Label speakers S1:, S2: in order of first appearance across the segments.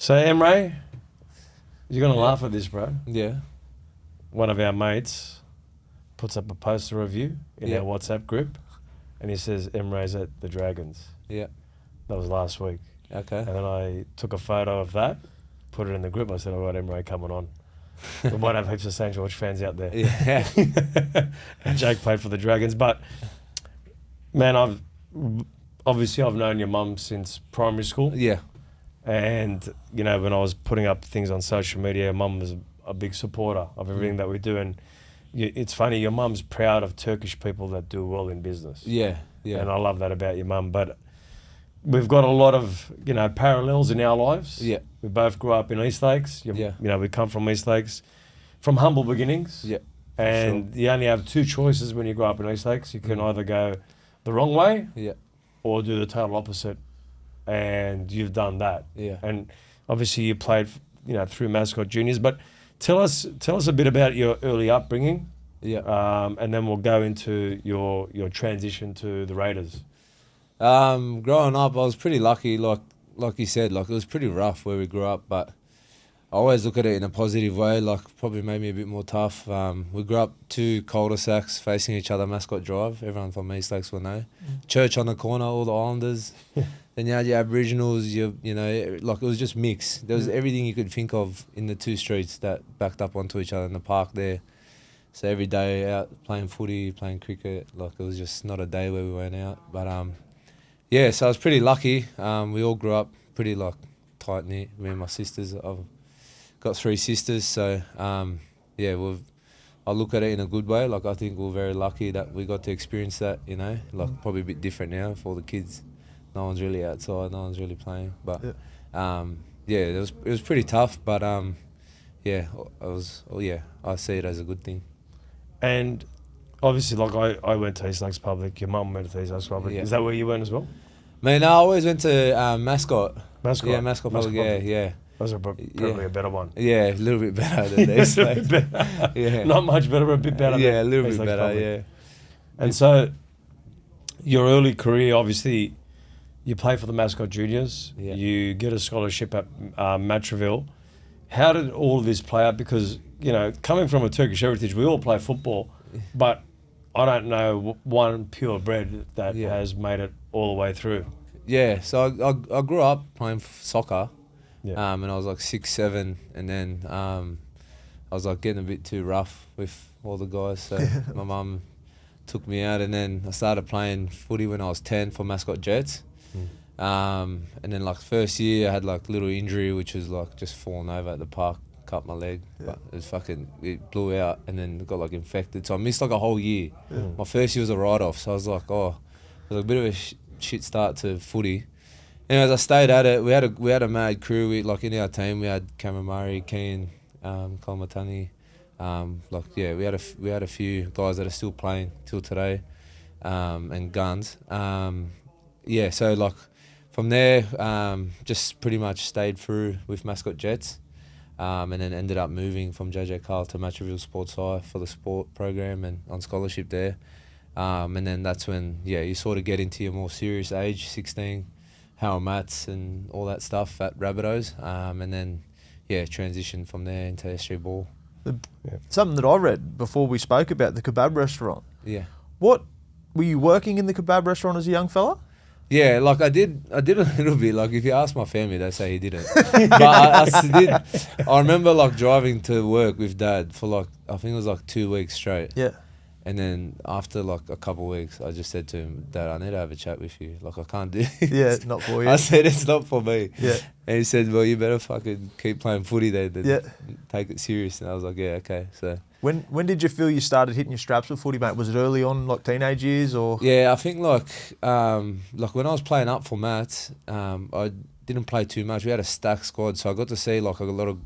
S1: So, Emre, you're going to laugh at this, bro.
S2: Yeah.
S1: One of our mates puts up a poster of you in our WhatsApp group, and he says, Emre's at the Dragons.
S2: Yeah.
S1: That was last week.
S2: Okay.
S1: And then I took a photo of that, put it in the group. I said, I've got Emre coming on. We might have heaps of St. George fans out there.
S2: Yeah.
S1: And Jake played for the Dragons. But, man, I've known your mum since primary school.
S2: Yeah.
S1: And, you know, when I was putting up things on social media, mum was a big supporter of everything that we do. And it's funny, your mum's proud of Turkish people that do well in business.
S2: Yeah. Yeah.
S1: And I love that about your mum. But we've got a lot of, you know, parallels in our lives.
S2: Yeah.
S1: We both grew up in East Lakes. You know, we come from East Lakes, from humble beginnings.
S2: Yeah.
S1: And you only have two choices when you grow up in East Lakes. You can either go the wrong way or do the total opposite. And you've done that.
S2: Yeah.
S1: And obviously you played, you know, through Mascot Juniors. But tell us a bit about your early upbringing.
S2: Yeah.
S1: And then we'll go into your transition to the Raiders.
S2: Growing up, I was pretty lucky. Like you said, like it was pretty rough where we grew up, but I always look at it in a positive way. Like probably made me a bit more tough. We grew up two cul-de-sacs facing each other, Mascot Drive. Everyone from East Lakes will know. Church on the corner, all the Islanders. Then you had your Aboriginals. You know, like it was just mixed. There was everything you could think of in the two streets that backed up onto each other in the park there. So every day out playing footy, playing cricket. Like it was just not a day where we went out. But yeah, so I was pretty lucky. We all grew up pretty like tight knit. Me and my sisters. I've got three sisters, so yeah, I look at it in a good way. Like I think we're very lucky that we got to experience that. You know, like probably a bit different now for the kids. No one's really outside. No one's really playing. But yeah, it was pretty tough. But yeah, I see it as a good thing.
S1: And obviously, like I went to East Lakes Public. Your mum went to East Lakes Public.
S2: Yeah.
S1: Is that where you went as well?
S2: Man, I always went to Mascot.
S1: Mascot.
S2: Yeah, Mascot Public. Yeah.
S1: Those are probably a better one.
S2: Yeah, a little bit better than East Lakes. Yeah.
S1: Not much better, but a bit better.
S2: Yeah, a little
S1: East
S2: bit
S1: Lakes
S2: better.
S1: Public.
S2: Yeah.
S1: And so, your early career, obviously, you play for the Mascot Juniors.
S2: Yeah.
S1: You get a scholarship at Matraville. How did all of this play out? Because, you know, coming from a Turkish heritage, we all play football, but I don't know one purebred that has made it all the way through.
S2: Yeah, so I grew up playing soccer,
S1: Yeah.
S2: and I was like 6, 7, and then I was like getting a bit too rough with all the guys, so my mum took me out, and then I started playing footy when I was 10 for Mascot Jets. And then like first year I had like a little injury, which was like just falling over at the park, cut my leg, but it blew out and then it got like infected. So I missed like a whole year. My first year was a write-off, so I was like, it was a bit of a shit start to footy. Anyways, I stayed at it. We had a mad crew. In our team we had Emre, Keaon, Koloamatangi. We had a few guys that are still playing till today, and guns. So like from there, just pretty much stayed through with Mascot Jets, and then ended up moving from JJ Carl to Matraville Sports High for the sport program and on scholarship there. And then that's when you sort of get into your more serious age, 16, Howell Mats and all that stuff at Rabbitohs, and then transition from there into SG Ball.
S3: Something that I read before we spoke about the kebab restaurant.
S2: Yeah.
S3: What were you working in the kebab restaurant as a young fella?
S2: Yeah, like I did a little bit. Like if you ask my family, they say he didn't. But I did. I remember like driving to work with Dad for like I think it was like 2 weeks straight.
S3: Yeah.
S2: And then after like a couple of weeks, I just said to him, Dad, I need to have a chat with you. Like I can't do it.
S3: Yeah, not for you.
S2: I said it's not for me.
S3: Yeah.
S2: And he said, well, you better fucking keep playing footy then.
S3: Yeah.
S2: Take it serious. And I was like, yeah, okay. So.
S3: When did you feel you started hitting your straps with footy, mate? Was it early on, like teenage years, or?
S2: Yeah, I think like when I was playing up for Matt, I didn't play too much. We had a stacked squad, so I got to see like a lot of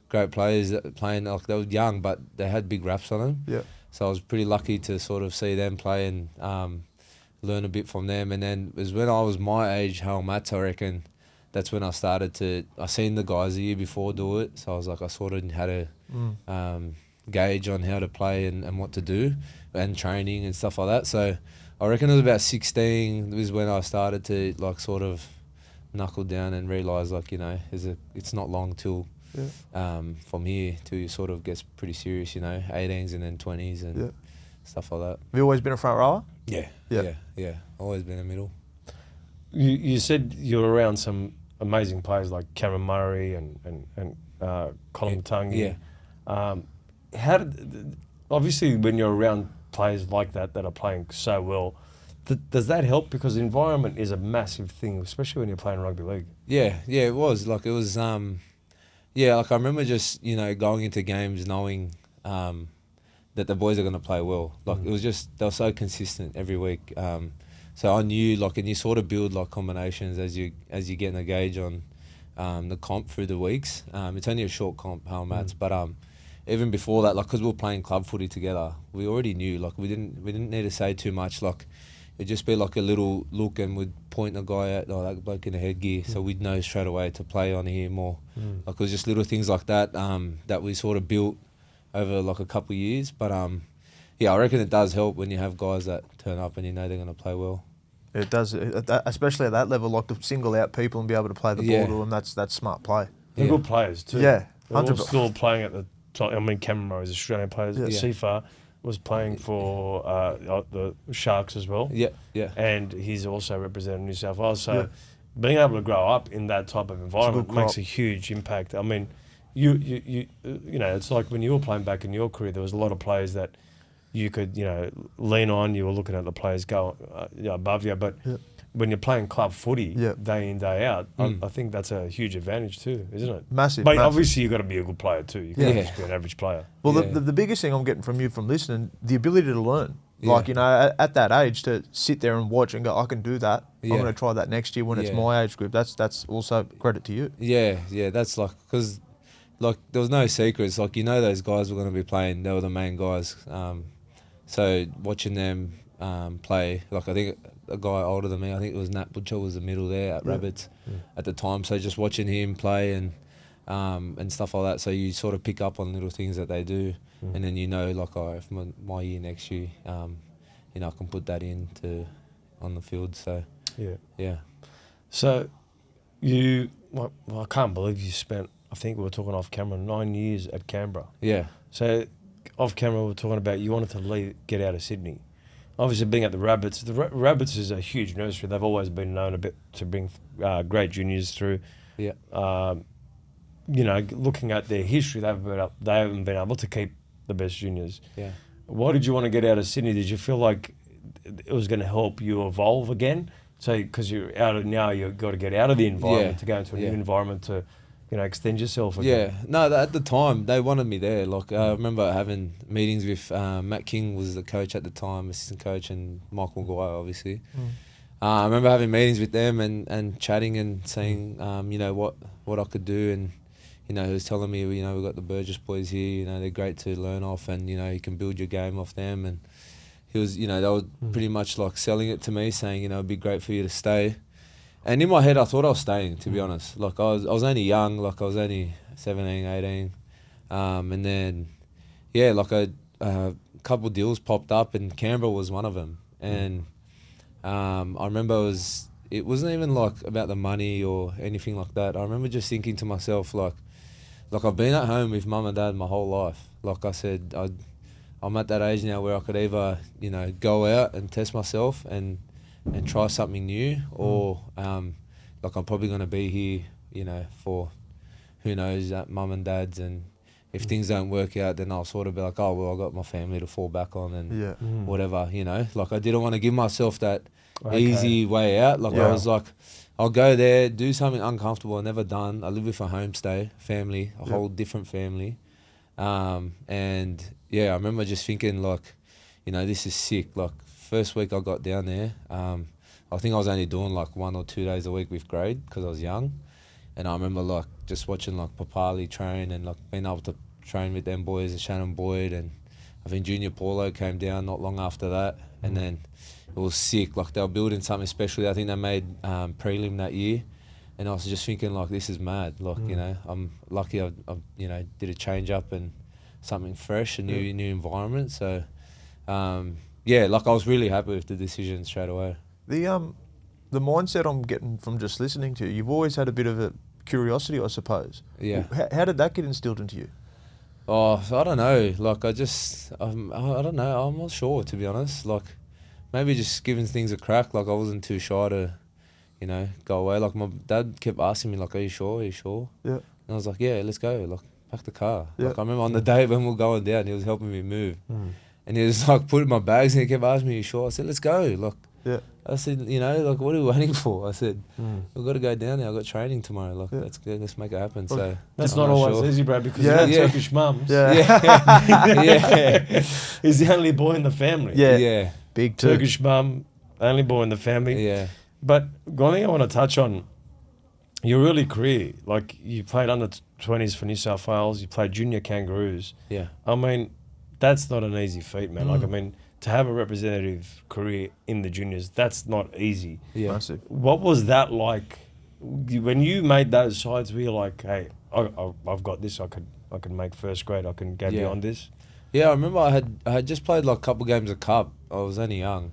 S2: great players that playing. Like they were young, but they had big raps on them.
S3: Yeah.
S2: So I was pretty lucky to sort of see them play and learn a bit from them. And then it was when I was my age, Howell Mats, I reckon. That's when I started to. I seen the guys the year before do it, so I was like, I sort of had a gauge on how to play and what to do, and training and stuff like that. So I reckon it was about 16 was when I started to like sort of knuckle down and realise like, you know, it's not long till from here till you sort of gets pretty serious, you know, 18s and then 20s and stuff like that.
S3: Have you always been a front rower?
S2: Yeah. Always been a middle.
S1: You said you're around some amazing players like Cameron Murray and Koloamatangi. How did obviously when you're around players like that are playing so well, does that help? Because the environment is a massive thing, especially when you're playing rugby league.
S2: Yeah, it was. Like, it was, like, I remember just, you know, going into games knowing that the boys are going to play well. Like, it was just, they were so consistent every week. So I knew, like, and you sort of build, like, combinations as you get a gauge on the comp through the weeks. It's only a short comp, how mats, but even before that, like, because we were playing club footy together, we already knew, like, we didn't need to say too much. Like, it'd just be like a little look and we'd point a guy out, like, that bloke in the headgear, so we'd know straight away to play on him, or like, it was just little things like that that we sort of built over like a couple of years. But I reckon it does help when you have guys that turn up and you know they're going to play well.
S3: It does, especially at that level, like to single out people and be able to play the ball to them. That's smart play.
S1: They're good players too.
S3: Yeah,
S1: they're all still playing at the top. I mean, Cameron Murray is Australian player. Sifa was playing for the Sharks as well.
S2: Yeah.
S1: And he's also represented New South Wales. So being able to grow up in that type of environment makes a huge impact. I mean, you know, it's like when you were playing back in your career, there was a lot of players that you could, you know, lean on. You were looking at the players go above you. But when you're playing club footy day in, day out, I think that's a huge advantage too, isn't it?
S3: Massive.
S1: But obviously you've got to be a good player too. You can't just be an average player.
S3: Well, the biggest thing I'm getting from you from listening, the ability to learn. Like, you know, at that age, to sit there and watch and go, I can do that. I'm going to try that next year when it's my age group. That's also credit to you.
S2: Yeah. That's like, because like there was no secrets. Like, you know, those guys were going to be playing. They were the main guys. So watching them play, like, I think a guy older than me, I think it was Nat Butcher, was the middle there at Rabbits at the time. So just watching him play and stuff like that. So you sort of pick up on little things that they do, and then you know, like, if my year next year, you know, I can put that on the field. So yeah.
S1: So you, well, I can't believe you spent, I think we were talking off camera, 9 years at Canberra.
S2: Yeah.
S1: So off camera we were talking about you wanted to get out of Sydney. Obviously being at the Rabbits, Rabbits is a huge nursery. They've always been known a bit to bring great juniors through.
S2: Yeah.
S1: You know, looking at their history, they haven't been able to keep the best juniors.
S2: Yeah.
S1: Why did you want to get out of Sydney? Did you feel like it was going to help you evolve again? So, because you're out of now, you've got to get out of the environment to go into a new environment to, you know, extend yourself again.
S2: Yeah. No, at the time, they wanted me there. Like, I remember having meetings with Matt King was the coach at the time, assistant coach, and Michael Maguire, obviously. I remember having meetings with them and chatting and saying, you know, what I could do. And, you know, he was telling me, you know, we've got the Burgess boys here, you know, they're great to learn off, and, you know, you can build your game off them. And he was, you know, they were pretty much like selling it to me, saying, you know, it'd be great for you to stay. And in my head, I thought I was staying, to be honest. Like, I was only young, like, I was only 17, 18. And then, like, a couple of deals popped up, and Canberra was one of them. And I remember it wasn't even, like, about the money or anything like that. I remember just thinking to myself, like I've been at home with mum and dad my whole life. Like I said, I'm at that age now where I could either, you know, go out and test myself and try something new, or like, I'm probably going to be here, you know, for who knows, at mum and dad's, and if things don't work out, then I'll sort of be like, oh, well, I've got my family to fall back on and whatever, you know. Like, I didn't want to give myself that easy way out. Like, I was like, I'll go there, do something uncomfortable I've never done. I live with a homestay family, a whole different family. And I remember just thinking, like, you know, this is sick. Like, first week I got down there, I think I was only doing like 1 or 2 days a week with grade because I was young. And I remember, like, just watching, like, Papali train and, like, being able to train with them boys and Shannon Boyd, and I think Junior Paulo came down not long after that. And then it was sick. Like, they were building something special. I think they made prelim that year. And I was just thinking, like, this is mad. Like, you know, I'm lucky I you know, did a change up and something fresh, a new environment. So, like, I was really happy with the decision straight away.
S3: the mindset I'm getting from just listening to you, you've always had a bit of a curiosity, I suppose.
S2: Yeah.
S3: How did that get instilled into you?
S2: Oh, I don't know. Like, I don't know. I'm not sure, to be honest. Like, maybe just giving things a crack. Like, I wasn't too shy to, go away. Like, my dad kept asking me, like, are you sure? Are you sure?
S3: Yeah.
S2: And I was like, yeah, let's go. Like, pack the car.
S3: Yeah.
S2: Like, I remember on the day when we were going down, he was helping me move. And he was, like, putting my bags, and he kept asking me, are you sure? I said, let's go. Like,
S3: Yeah.
S2: I said, like, what are we waiting for? I said, we've got to go down there. I've got training tomorrow. Like, let's make it happen. So
S1: that's not always easy, bro, because
S3: Yeah.
S1: you have Turkish mums.
S3: Yeah.
S2: yeah.
S1: He's the only boy in the family.
S3: Yeah.
S2: Yeah.
S3: Big
S1: Turkish mum, only boy in the family.
S2: Yeah.
S1: But one thing I want to touch on, your early career, like you played under 20s for New South Wales, you played junior Kangaroos.
S2: Yeah.
S1: I mean, that's not an easy feat, man. Like, I mean, to have a representative career in the juniors, that's not easy.
S2: Yeah.
S3: Massive.
S1: What was that like when you made those sides? Were you like, hey, I've got this. I could make first grade. I can go beyond this.
S2: Yeah, I remember I had just played like a couple games of cup. I was only young,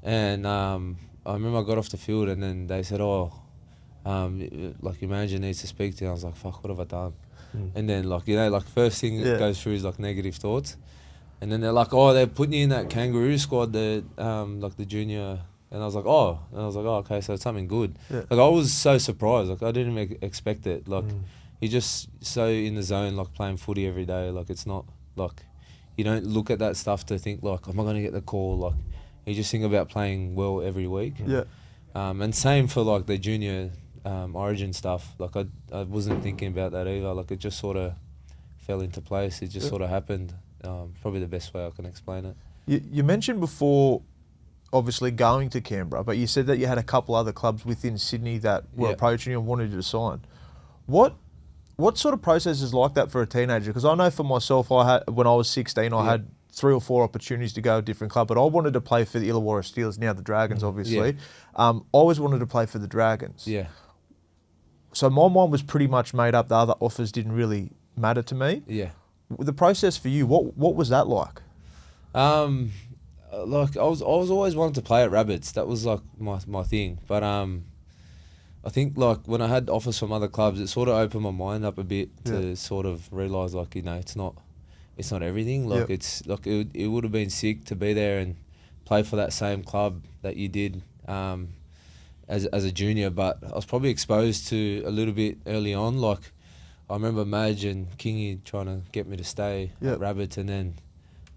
S2: and I remember I got off the field and then they said, like your manager needs to speak to you. I was like, fuck, what have I done? And then like first thing that goes through is like negative thoughts. And then they're like, they're putting you in that kangaroo squad, like the junior. And I was like, okay, so it's something good.
S3: Yeah.
S2: Like, I was so surprised. Like, I didn't even expect it. Like, you're just so in the zone, like playing footy every day. Like, it's not like, you don't look at that stuff to think like, am I going to get the call? Like, you just think about playing well every week.
S3: Yeah.
S2: And same for like the junior origin stuff. Like, I wasn't thinking about that either. Like, it just sort of fell into place. It just sort of happened. Probably the best way I can explain it.
S3: You mentioned before, obviously going to Canberra, but you said that you had a couple other clubs within Sydney that were approaching you and wanted you to sign. What sort of process is like that for a teenager? Because I know for myself, when I was 16, I had 3 or 4 opportunities to go to a different club, but I wanted to play for the Illawarra Steelers, now the Dragons, obviously. I always wanted to play for the Dragons.
S2: Yeah.
S3: So my mind was pretty much made up. The other offers didn't really matter to me.
S2: Yeah.
S3: The process for you, what was that like?
S2: Like I was always wanting to play at Rabbits. That was like my thing. But I think like when I had offers from other clubs, it sort of opened my mind up a bit to sort of realise like, it's not everything. Like it's like it would have been sick to be there and play for that same club that you did as a junior. But I was probably exposed to a little bit early on. Like I remember Madge and Kingy trying to get me to stay at Rabbits, and then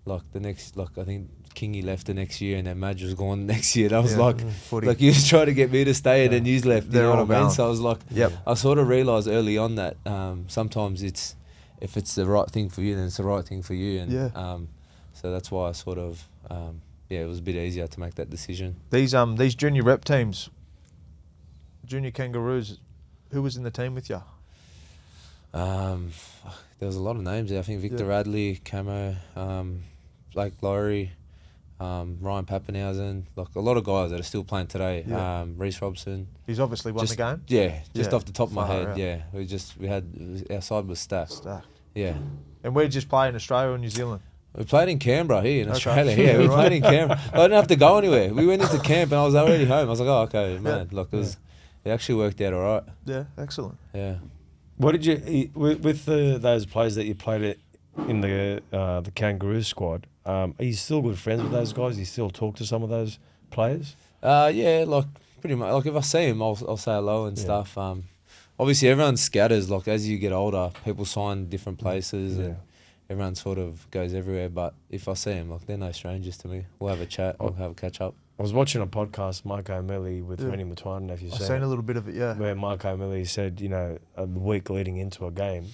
S2: like the next, like I think Kingy left the next year and then Madge was gone the next year. That was like you was trying to get me to stay and then you left. You know what I mean? So I was like, I sort of realised early on that sometimes if it's the right thing for you, then it's the right thing for you. And so that's why I sort of, it was a bit easier to make that decision.
S3: These junior rep teams, junior Kangaroos, who was in the team with you?
S2: There was a lot of names there. I think Victor Radley, Camo, Blake Lowry, Ryan Pappenhausen, like a lot of guys that are still playing today. Reece Robson.
S3: He's obviously won the game.
S2: Yeah, just off the top of my head. Our side was stacked. Yeah.
S3: And we just play in Australia or New Zealand?
S2: We played in Canberra here in Australia. Yeah, we played in Canberra. I didn't have to go anywhere. We went into camp and I was already home. I was like, okay, man. Like it actually worked out all right.
S3: Yeah, excellent.
S2: Yeah.
S1: What did you with those players that you played in the Kangaroo squad? Are you still good friends with those guys? You still talk to some of those players?
S2: Yeah, like pretty much. Like if I see them, I'll say hello and stuff. Obviously, everyone scatters. Like as you get older, people sign different places and everyone sort of goes everywhere. But if I see them, like they're no strangers to me. We'll have a chat. We'll have a catch up.
S1: I was watching a podcast, Mark O'Malley with Rennie Matwine, I don't know if you've
S3: I've seen a little bit of it,
S1: where Mark O'Malley said, a week leading into a game,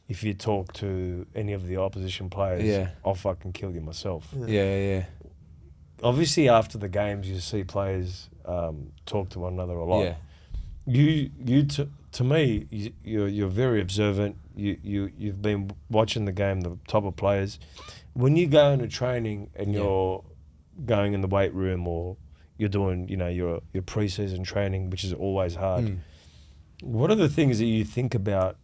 S1: if you talk to any of the opposition players, I'll fucking kill you myself.
S2: Yeah.
S1: Obviously, after the games, you see players talk to one another a lot.
S2: Yeah.
S1: To me, you're very observant. You've been watching the game, the top of players. When you go into training and you're going in the weight room or you're doing, your pre-season training, which is always hard. What are the things that you think about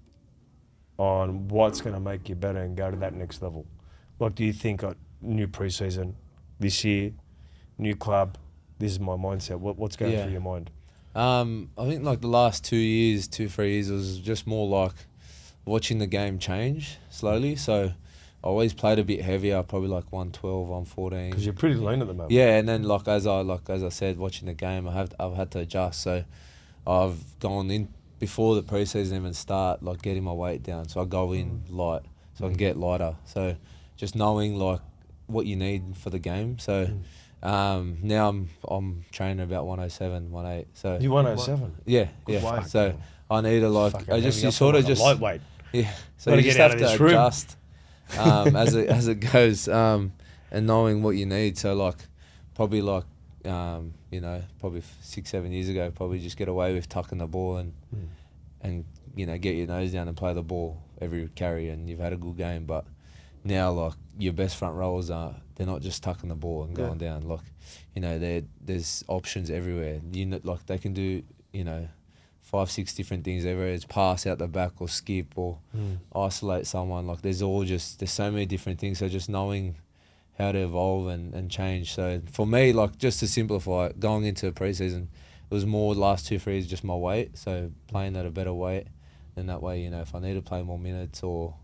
S1: on what's going to make you better and go to that next level? Like, do you think new pre-season this year, new club, this is my mindset? What's going through your mind?
S2: I think like the last 3 years, it was just more like watching the game change slowly. So I always played a bit heavier, probably like 112, 114.
S1: Because you're pretty lean at the moment.
S2: Yeah, and then like as I said, watching the game, I've had to adjust. So I've gone in before the preseason even start, like getting my weight down. So I go in light, so I can get lighter. So just knowing like what you need for the game. So now I'm training about 107, 108. So
S1: You 107.
S2: yeah,
S3: Good
S2: yeah.
S3: weight.
S2: So I need to like
S1: Fucking
S2: I just
S1: heavy
S2: you
S1: up
S2: sort
S1: on
S2: of
S1: like a
S2: just
S1: lightweight.
S2: yeah. So
S1: Gotta
S2: you just
S1: get out
S2: have
S1: of
S2: to
S1: this room.
S2: adjust as it goes, and knowing what you need. So like probably like probably 6-7 years ago, probably just get away with tucking the ball and get your nose down and play the ball every carry, and you've had a good game. But now like your best front rowers they're not just tucking the ball and going down. Like there's options everywhere. Like they can do 5-6 different things everywhere. It's pass out the back or skip or isolate someone. Like there's so many different things. So just knowing how to evolve and change. So for me, like just to simplify it, going into preseason, it was more the last 2-3 years just my weight. So playing at a better weight, and that way if I need to play more minutes or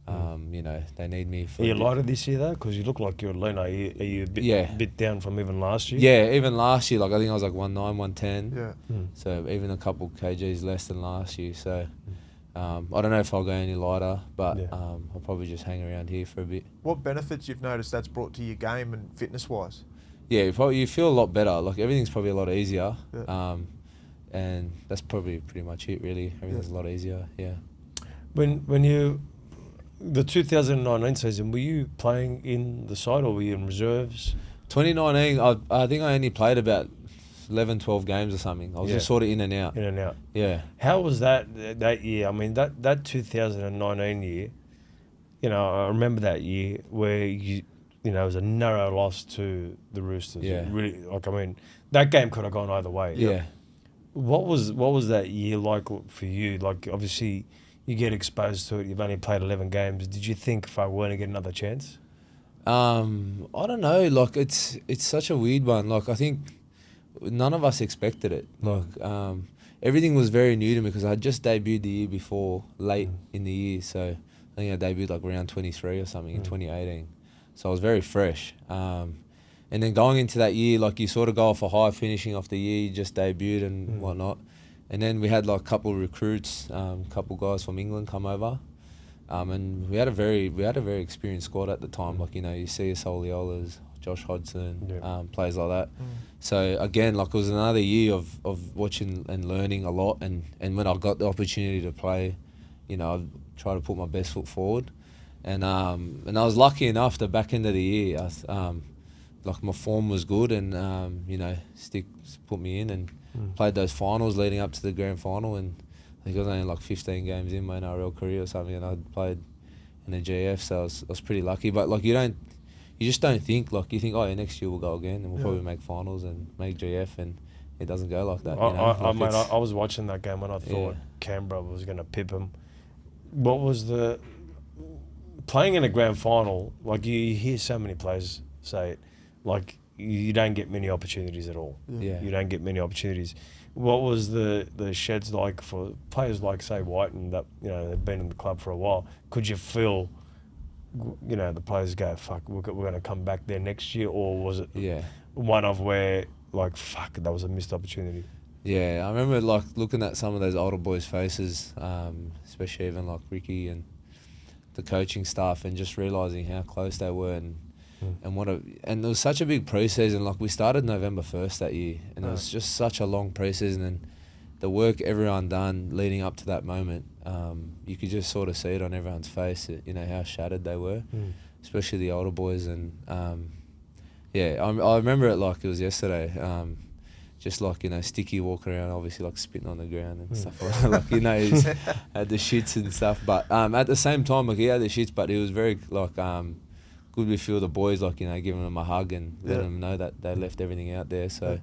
S2: they need me.
S1: Are you lighter this year though? Because you look like you're lean. Are you a bit down from even last year?
S2: Yeah, even last year, like I think I was like 109, 110.
S3: Yeah.
S2: So even a couple kgs less than last year. So I don't know if I'll go any lighter, but I'll probably just hang around here for a bit.
S3: What benefits you've noticed that's brought to your game and fitness wise?
S2: Yeah, you feel a lot better. Like everything's probably a lot easier.
S3: Yeah.
S2: And that's probably pretty much it really. Everything's a lot easier, yeah.
S1: When you the 2019 season, were you playing in the side or were you in reserves?
S2: 2019, I think I only played about 11, 12 games or something. I was just sort of in and out.
S1: In and out.
S2: Yeah.
S1: How was that year? I mean, that 2019 year, I remember that year where it was a narrow loss to the Roosters.
S2: Yeah.
S1: Really, that game could have gone either way.
S2: Yeah.
S1: What was that year like for you? Like, obviously, you get exposed to it. You've only played 11 games. Did you think if I were to get another chance?
S2: I don't know. Like, it's such a weird one. Like, I think none of us expected it. Like, everything was very new to me because I had just debuted the year before, late in the year. So I think I debuted like around 23 or something in 2018. So I was very fresh. And then going into that year, like you sort of go off a high, finishing off the year, you just debuted and whatnot. And then we had like a couple of recruits, couple guys from England come over. And we had a very experienced squad at the time. Like, you see us Oliolas, Josh Hodgson, players like that. So again, like it was another year of watching and learning a lot. And when I got the opportunity to play, I tried to put my best foot forward. And I was lucky enough the back end of the year, like my form was good, and Sticks put me in and played those finals leading up to the grand final, and I think I was only like 15 games in my NRL career or something, and I'd played in the GF, so I was pretty lucky. But like you just don't think, like you think, oh yeah, next year we'll go again and we'll probably make finals and make GF, and it doesn't go like that.
S1: I was watching that game and I thought Canberra was going to pip them. What was the playing in a grand final? Like you hear so many players say it. Like, you don't get many opportunities at all.
S2: Yeah.
S1: You don't get many opportunities. What was the sheds like for players like, say, White and that, they've been in the club for a while? Could you feel, the players go, fuck, we're going to come back there next year? Or was it one of where, like, fuck, that was a missed opportunity?
S2: Yeah, I remember, like, looking at some of those older boys' faces, especially even, like, Ricky and the coaching staff, and just realising how close they were and it was such a big pre-season. Like we started November 1st that year, and it was just such a long pre-season, and the work everyone done leading up to that moment, you could just sort of see it on everyone's face, how shattered they were, especially the older boys. And I remember it like it was yesterday. Just like, Sticky walking around, obviously like spitting on the ground and stuff like that. Like, he's had the shits and stuff. But at the same time, like he had the shits, but he was very like good with feel the boys, like, giving them a hug and letting them know that they left everything out there. So,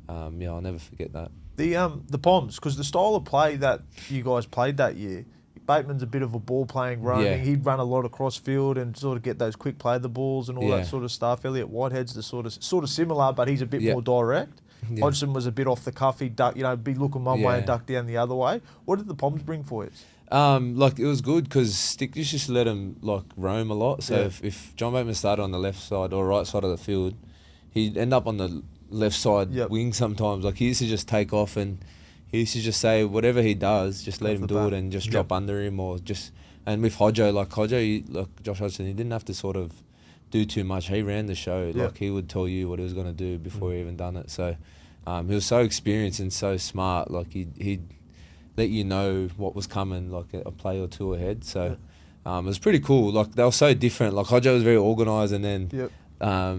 S2: I'll never forget that.
S3: The Poms, because the style of play that you guys played that year, Bateman's a bit of a ball playing, roaming.
S2: Yeah.
S3: He'd run a lot across field and sort of get those quick play the balls and all that sort of stuff. Elliot Whitehead's the sort of similar, but he's a bit more direct.
S2: Yeah.
S3: Hodgson was a bit off the cuff. He'd duck, be looking one way and duck down the other way. What did the Poms bring for you?
S2: Like, it was good because Stick used to just let him like roam a lot. So if John Bateman started on the left side or right side of the field, he'd end up on the left side wing sometimes. Like, he used to just take off, and he used to just say whatever he does, just let him do it and just drop under him or just. And with Hodjo, like Josh Hodgson, he didn't have to sort of do too much. He ran the show. Like, he would tell you what he was going to do before he even done it. So he was so experienced and so smart. Like, he'd let you know what was coming, like a play or two ahead. So it was pretty cool. Like, they were so different. Like, Hodjo was very organised, and then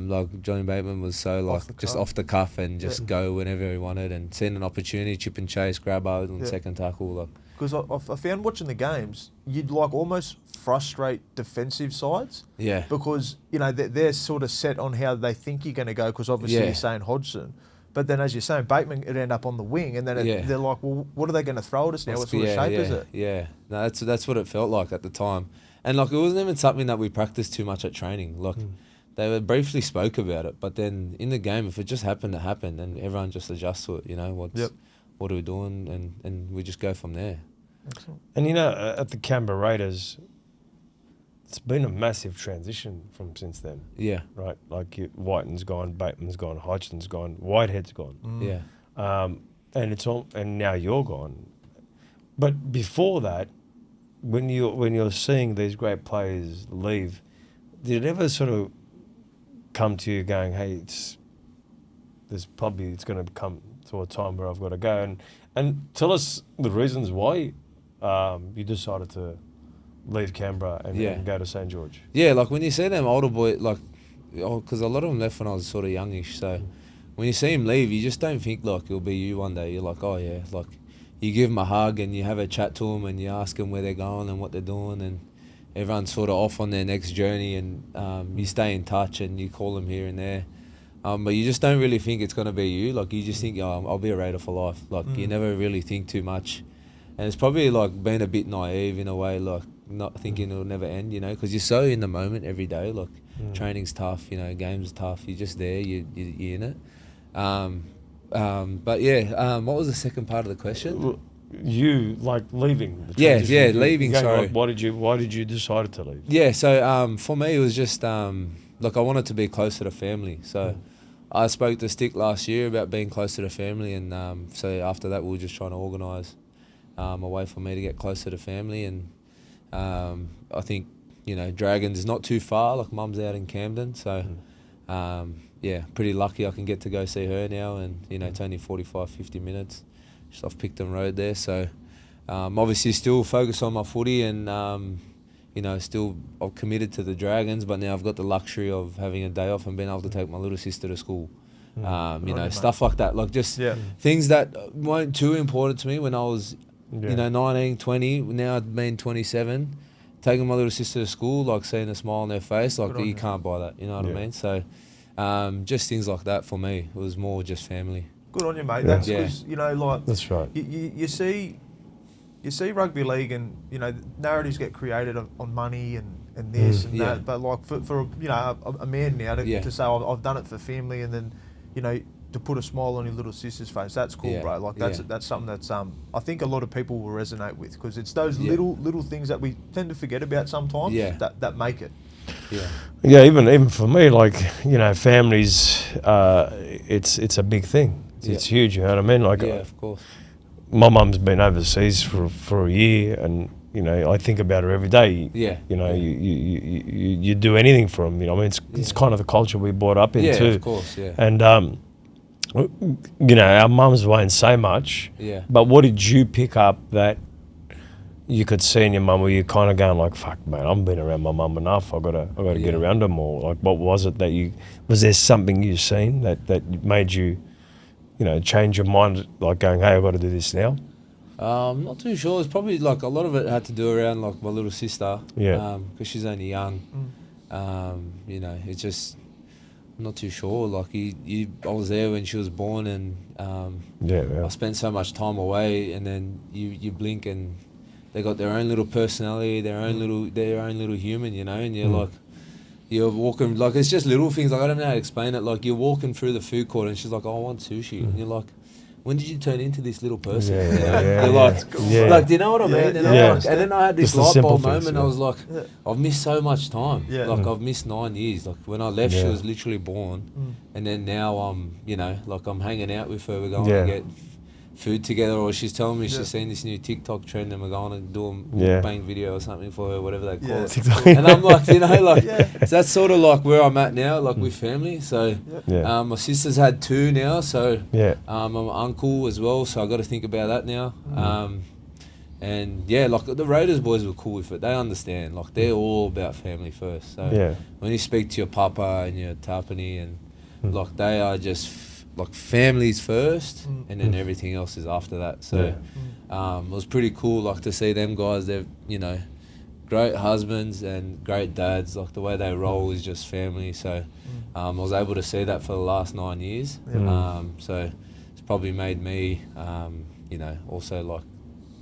S2: like Johnny Bateman was so like just off the cuff and just go whenever he wanted, and seeing an opportunity, chip and chase, grab out on second tackle. Like,
S3: because I found watching the games, you'd like almost frustrate defensive sides.
S2: Yeah.
S3: Because, they're sort of set on how they think you're going to go, because obviously you're saying Hodgson. But then, as you're saying, Bateman would end up on the wing, and then they're like, well, what are they going to throw at us now? What sort of shape is it?
S2: Yeah. No, that's what it felt like at the time. And, like, it wasn't even something that we practiced too much at training. Like, they were briefly spoke about it, but then in the game, if it just happened to happen, then everyone just adjusts to it, what are we doing, and we just go from there.
S3: Excellent.
S1: And at the Canberra Raiders, it's been a massive transition from since then.
S2: Yeah.
S1: Right? Like, Whiten's gone, Bateman's gone, Hodgson's gone, Whitehead's gone.
S2: Yeah.
S1: And now you're gone. But before that, when you're seeing these great players leave, did it ever sort of come to you going, hey, it's going to come to a time where I've got to go, and tell us the reasons why you decided to leave Canberra and go to St. George?
S2: Yeah, like, when you see them older boys, like, because a lot of them left when I was sort of youngish, so when you see him leave, you just don't think, like, it'll be you one day. You're like, oh yeah, like, you give them a hug and you have a chat to them and you ask them where they're going and what they're doing, and everyone's sort of off on their next journey, and you stay in touch and you call them here and there. But you just don't really think it's going to be you. Like, you just think, oh, I'll be a Raider for life. Like, you never really think too much. And it's probably, like, being a bit naive in a way, like, not thinking it'll never end, because you're so in the moment every day. Like, training's tough, games are tough. You're just there, you're in it. But yeah, what was the second part of the question?
S1: You, like, leaving.
S2: Leaving. Sorry.
S1: Like, why did you decide to leave?
S2: Yeah, so for me it was just like, I wanted to be closer to family. So I spoke to Stick last year about being closer to family, and so after that we were just trying to organise a way for me to get closer to family, and I think Dragons is not too far. Like, Mum's out in Camden, so pretty lucky I can get to go see her now, and it's only 45-50 minutes just off Picton Road there. So obviously still focused on my footy, and still I'm committed to the Dragons, but now I've got the luxury of having a day off and being able to take my little sister to school. Stuff like that, like, just things that weren't too important to me when I was 19, 20. Now I've been 27, taking my little sister to school, like, seeing a smile on their face, like, you can't buy that, you know what I mean? So just things like that for me. It was more just family.
S3: Good on you, mate. That's because, like,
S1: that's right.
S3: You see rugby league, and narratives get created on money and this and that. But, like, for a man now to say, I've done it for family, and then to put a smile on your little sister's face, that's cool, bro. Like, that's something that's I think a lot of people will resonate with, because it's those little things that we tend to forget about sometimes that make it.
S1: Yeah, even for me, like, families, it's a big thing. It's huge, you know what I mean? Like,
S2: of course.
S1: My mum's been overseas for a year, and I think about her every day. You do anything for them. I mean, it's kind of the culture we brought up in too.
S2: Yeah, of course. Yeah.
S1: And our mums won't say much.
S2: Yeah.
S1: But what did you pick up that you could see in your mum, where you're kind of going like, fuck, man, I've been around my mum enough. I gotta get around her more. Like, what was it that was there something you seen that made you, change your mind, like, going, hey, I've got to do this now?
S2: I'm not too sure. It's probably, like, a lot of it had to do around, like, my little sister. Yeah. Because she's only young. It's just, I'm not too sure. Like, I was there when she was born, and I spent so much time away, and then you blink and they got their own little personality, their own little human, and you're like, you're walking, like, it's just little things. Like, I don't know how to explain it. Like, you're walking through the food court and she's like, oh, I want sushi. And you're like, when did you turn into this little person?
S1: Yeah,
S2: you know?
S1: yeah,
S2: you're
S1: yeah.
S2: like,
S1: Yeah.
S2: like, do you know what I mean? And,
S1: Yeah.
S2: and then I had this
S1: Just the
S2: light
S1: simple
S2: bulb
S1: things,
S2: moment.
S1: yeah.
S2: I was like, I've missed so much time.
S3: Yeah.
S2: Like, I've missed 9 years. Like, when I left, she
S1: Yeah.
S2: was literally born. And then now I'm, you know, like, I'm hanging out with her. We're going
S1: Yeah.
S2: to get food together, or she's telling me
S3: Yeah.
S2: she's seen this new TikTok trend and we're going to do a
S1: Yeah.
S2: bang video or something for her, whatever they call
S3: Yeah.
S2: it.
S1: TikTok.
S2: And I'm like, you know, like,
S3: Yeah.
S2: so that's sort of like where I'm at now, like with family. So
S1: Yeah.
S2: my sister's had 2 now, so
S1: Yeah.
S2: I'm an uncle as well, so I got to think about that now. And yeah, like the Raiders boys were cool with it. They understand, like they're all about family first. So
S1: Yeah.
S2: when you speak to your papa and your tapani, and like they are just like families first, and then everything else is after that. So it was pretty cool, like to see them guys. They're, you know, great husbands and great dads. Like the way they roll is just family. So I was able to see that for the last 9 years. So it's probably made me, you know, also like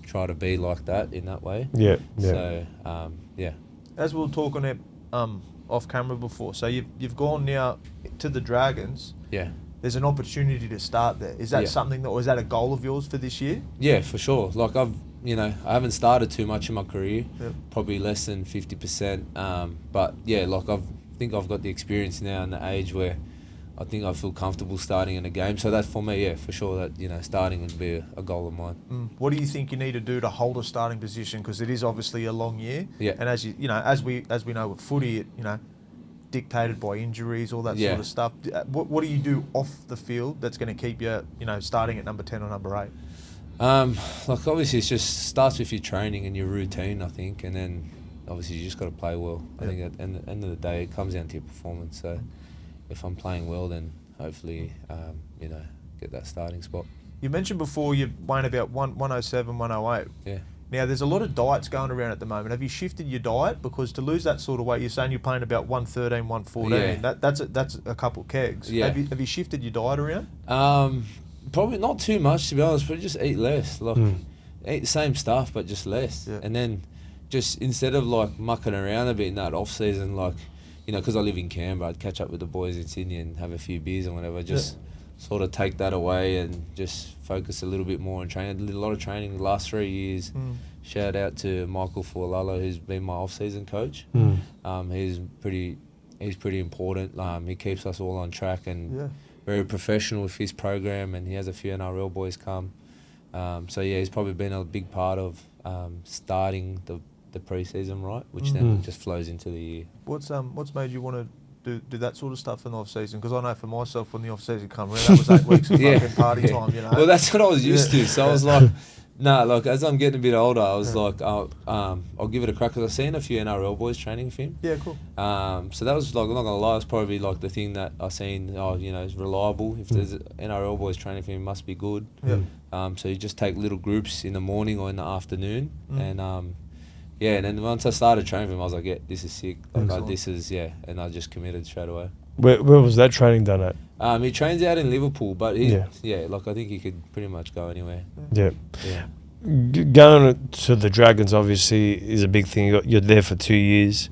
S2: try to be like that in that way.
S1: Yeah. Yeah.
S2: So yeah.
S3: As we were talking off camera before, so you've gone now to the Dragons.
S2: Yeah.
S3: There's an opportunity to start there. Is that
S2: Yeah.
S3: something that, or is that a goal of yours for this year?
S2: Yeah, for sure. Like I haven't started too much in my career,
S3: Yep.
S2: probably less than 50%. But yeah, like I think I've got the experience now and the age where I think I feel comfortable starting in a game. So that's for me, yeah, for sure. That, you know, starting would be a goal of mine.
S3: What do you think you need to do to hold a starting position? Because it is obviously a long year.
S2: Yeah.
S3: And as you know, as we know with footy, it, you know, dictated by injuries, all that
S2: Yeah.
S3: sort of stuff. What do you do off the field that's going to keep you, you know, starting at number 10 or number 8?
S2: Like obviously it just starts with your training and your routine, I think, and then obviously you just got to play well. I think at the end of the day it comes down to your performance. So if I'm playing well, then hopefully you know, get that starting spot.
S3: You mentioned before you're weighing about 107, 108.
S2: Yeah.
S3: Now, there's a lot of diets going around at the moment. Have you shifted your diet? Because to lose that sort of weight, you're saying you're paying about 113, 114.
S2: Yeah.
S3: That's a couple kegs.
S2: Yeah.
S3: Have you shifted your diet around?
S2: Probably not too much, to be honest, but just eat less. Like eat the same stuff but just less.
S3: Yeah.
S2: And then just instead of like mucking around a bit in that off season, like, you know, because I live in Canberra, I'd catch up with the boys in Sydney and have a few beers and whatever. Just sort of take that away and just focus a little bit more on training. I did a lot of training the last 3 years. Shout out to Michael Fualala, who's been my off-season coach. He's pretty important. He keeps us all on track and very professional with his program, and he has a few NRL boys come. So yeah, he's probably been a big part of starting the pre-season right, which then just flows into the year.
S3: What's made you want to do that sort of stuff in the off season? Because I know for myself, when the off season come around, that was 8 weeks of fucking party time. You know.
S2: Well, that's what I was used to. So I was like, nah. Like as I'm getting a bit older, I was like, I'll give it a crack, because I've seen a few NRL boys training with him.
S3: Yeah, cool.
S2: So that was like, I'm not gonna lie, it's probably like the thing that I seen. Oh, you know, is reliable. If there's NRL boys training for him, it must be good. So you just take little groups in the morning or in the afternoon, and yeah, and then once I started training for him, I was like, yeah, this is sick. Like, this is, and I just committed straight away.
S1: Where was that training done at?
S2: He trains out in Liverpool, but like I think he could pretty much go anywhere.
S1: Yeah.
S2: Yeah.
S1: Going to the Dragons obviously is a big thing. You're there for 2 years.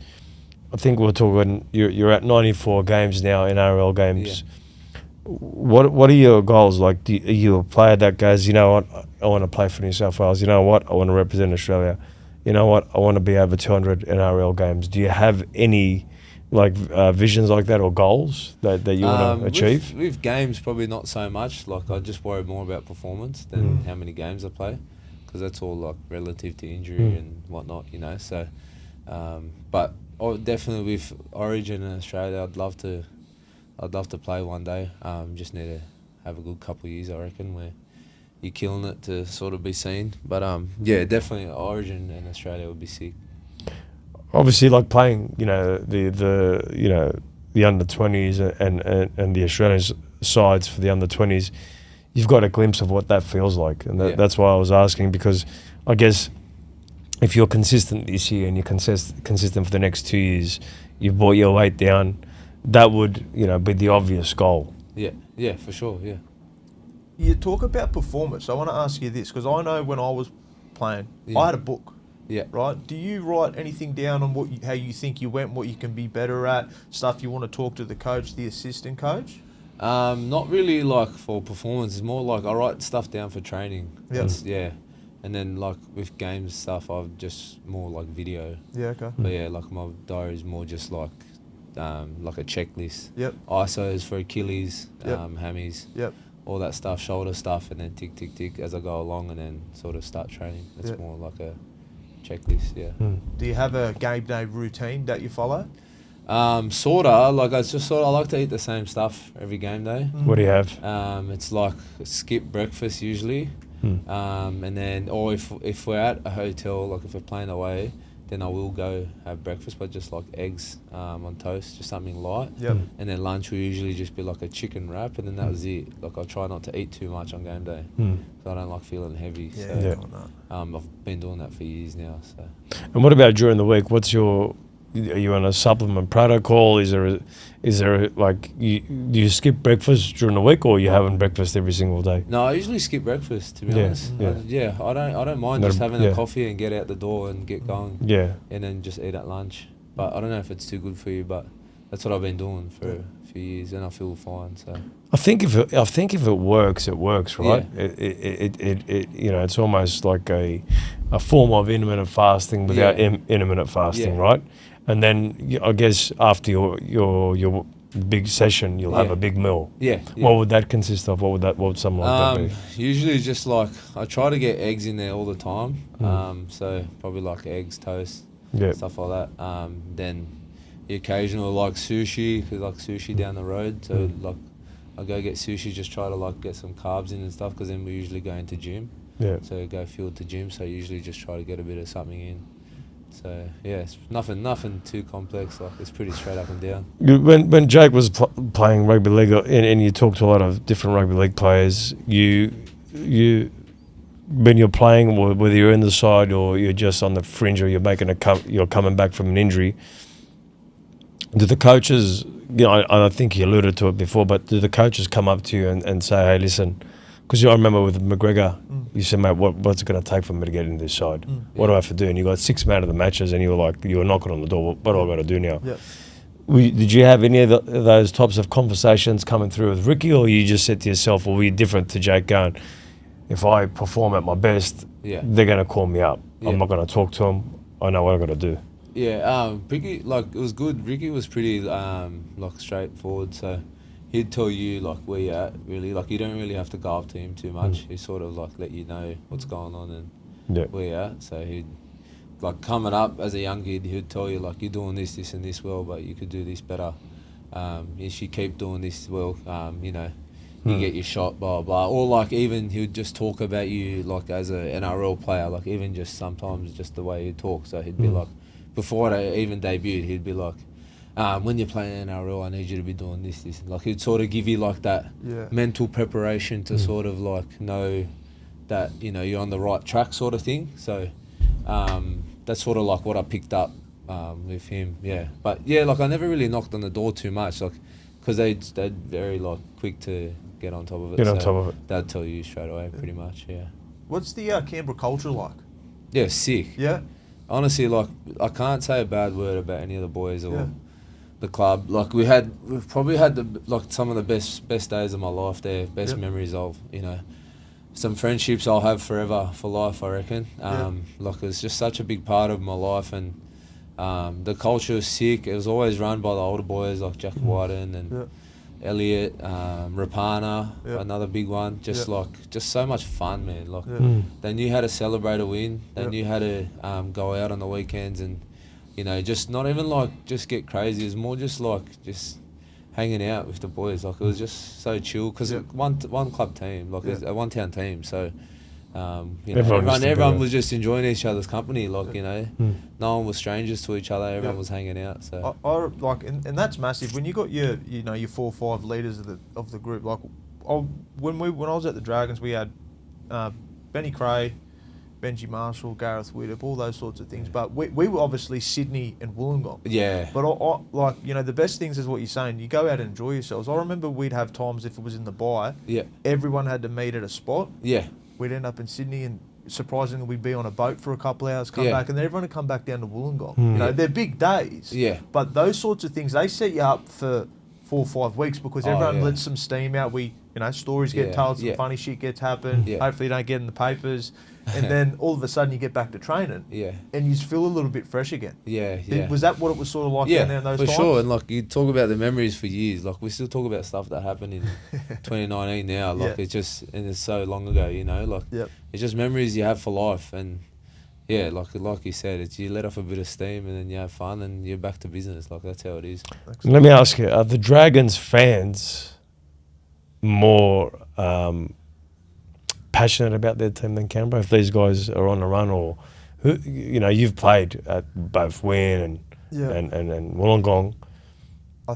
S1: I think we're talking. You're at 94 games now, NRL games.
S2: Yeah.
S1: What are your goals? Like, are you a player that goes, you know what, I want to play for New South Wales. You know what, I want to represent Australia. You know what, I want to be over 200 NRL games. Do you have any like visions like that or goals that you want to achieve?
S2: With games, probably not so much. Like I just worry more about performance than how many games I play, because that's all like relative to injury and whatnot, you know. So, but definitely with Origin in Australia, I'd love to play one day. Just need to have a good couple of years, I reckon, where you're killing it to sort of be seen. But yeah, definitely Origin in Australia would be sick.
S1: Obviously, like playing, you know, the under 20s and the Australian sides for the under 20s, you've got a glimpse of what that feels like, and that's why I was asking, because I guess if you're consistent this year and you're consistent for the next 2 years, you've brought your weight down, that would, you know, be the obvious goal.
S2: Yeah, for sure, yeah.
S3: You talk about performance. I want to ask you this, because I know when I was playing, I had a book.
S2: Yeah.
S3: Right? Do you write anything down on how you think you went, what you can be better at, stuff you want to talk to the coach, the assistant coach?
S2: Not really like for performance. It's more like I write stuff down for training.
S3: Yeah.
S2: Yeah. And then like with games stuff, I've just more like video.
S3: Yeah, okay.
S2: But yeah, like my diary is more just like a checklist.
S3: Yep.
S2: ISOs for Achilles,
S3: Yep.
S2: hammies,
S3: Yep.
S2: all that stuff, shoulder stuff, and then tick, tick, tick as I go along, and then sort of start training. It's
S3: Yep.
S2: more like a checklist, yeah.
S3: Do you have a game day routine that you follow?
S2: Sorta, like I like to eat the same stuff every game day.
S1: What do you have?
S2: It's like skip breakfast usually. And then, or if we're at a hotel, like if we're playing away, then I will go have breakfast, but just like eggs on toast, just something light.
S3: Yep.
S2: And then lunch will usually just be like a chicken wrap, and then that was it. Like I try not to eat too much on game day, so I don't like feeling heavy.
S3: Yeah.
S2: So,
S3: Yeah.
S2: I've been doing that for years now. So.
S1: And what about during the week? Are you on a supplement protocol? Is there like do you skip breakfast during the week, or are you having breakfast every single day?
S2: No, I usually skip breakfast, to be
S1: Yeah,
S2: honest.
S1: yeah.
S2: I don't mind
S1: Not
S2: just
S1: a-
S2: having
S1: yeah.
S2: a coffee and get out the door and get going,
S1: Yeah.
S2: and then just eat at lunch. But I don't know if it's too good for you, but that's what I've been doing for a few years, and I feel fine. So
S1: I think if it works, it works, right?
S2: Yeah.
S1: It it's almost like a form of intermittent fasting without
S2: Yeah.
S1: intermittent fasting,
S2: Yeah.
S1: right? And then I guess after your big session, you'll have
S2: Yeah.
S1: a big meal.
S2: yeah.
S1: What would that consist of? What would something like that be?
S2: Usually just like I try to get eggs in there all the time. So probably like eggs, toast,
S1: Yeah.
S2: stuff like that. Then the occasional like sushi, because like sushi down the road. So like I go get sushi, just try to like get some carbs in and stuff, because then we usually go into gym.
S1: Yeah.
S2: So go fueled to gym. So I usually just try to get a bit of something in. So yeah, it's nothing too complex. Like it's pretty straight up and down.
S1: When Jake was playing rugby league, and you talked to a lot of different rugby league players, you when you're playing, whether you're in the side or you're just on the fringe, or you're coming back from an injury, do the coaches, I think you alluded to it before, but do the coaches come up to you and say, hey, listen, because I remember with McGregor, you said, mate, what's it going to take for me to get in this side? What do I have to do? And you got 6 man of the matches, and you were knocking on the door. What do I got to do now?
S3: Yep.
S1: Did you have any of those types of conversations coming through with Ricky, or you just said to yourself, or were you different to Jake, going, if I perform at my best, they're going to call me up. I'm not going to talk to them. I know what I got to do.
S2: Yeah, Ricky, like it was good. Ricky was pretty like straightforward, so he'd tell you like where you're at, really. Like you don't really have to go up to him too much. He sort of like let you know what's going on and where you're at. So he'd like coming up as a young kid, he'd tell you like you're doing this and this well, but you could do this better. If you keep doing this well, you get your shot, blah blah. Or like even he'd just talk about you like as a NRL player, like even just sometimes just the way he'd talk. So he'd be like, before I even debuted, he'd be like, when you're playing NRL, I need you to be doing this. Like he'd sort of give you like that mental preparation to sort of like know that you're on the right track, sort of thing. So that's sort of like what I picked up with him. Yeah, but yeah, like I never really knocked on the door too much, like because they'd very like quick to get on top of it.
S1: Get on top of it.
S2: They'd tell you straight away, pretty much. Yeah.
S3: What's the Canberra culture like?
S2: Yeah, sick.
S3: Yeah.
S2: Honestly, like I can't say a bad word about any of the boys or the club. Like we've probably had some of the best days of my life there, best memories of some friendships I'll have forever for life, I reckon. Like it's just such a big part of my life, and the culture was sick. It was always run by the older boys like Jack Whiten and Elliot, Rapana, another big one. Just so much fun, man. Like they knew how to celebrate a win. They knew how to go out on the weekends and just not even like just get crazy. It was more just like just hanging out with the boys. Like it was just so chill because one club team, like it's a one town team. So everyone was just enjoying each other's company. Like no one was strangers to each other. Everyone was hanging out. So
S3: I like, and that's massive. When you got your 4 or 5 leaders of the group. Like when I was at the Dragons, we had Benny Cray, Benji Marshall, Gareth Widdop, all those sorts of things. But we were obviously Sydney and Wollongong. Yeah. But I like the best things is what you're saying. You go out and enjoy yourselves. I remember we'd have times if it was in the bye. Yeah. Everyone had to meet at a spot. Yeah. We'd end up in Sydney and surprisingly, we'd be on a boat for a couple of hours, come back, and then everyone would come back down to Wollongong.
S1: Mm.
S3: You know, they're big days.
S2: Yeah.
S3: But those sorts of things, they set you up for 4 or 5 weeks because everyone lets some steam out. Stories get told, some funny shit gets happened.
S2: Yeah.
S3: Hopefully you don't get in the papers. And then all of a sudden you get back to training.
S2: Yeah.
S3: And you just feel a little bit fresh again.
S2: Yeah.
S3: Was that what it was sort of like down there in those
S2: for
S3: times?
S2: sure. And like you talk about the memories for years. Like we still talk about stuff that happened in 2019 now. Like it's so long ago, you know. Like it's just memories you have for life. And yeah, like you said, it's you let off a bit of steam and then you have fun and you're back to business. Like that's how it is.
S1: Let me ask you: are the Dragons fans more passionate about their team than Canberra? If these guys are on the run, or who, you know, you've played at both Wynn and Wollongong.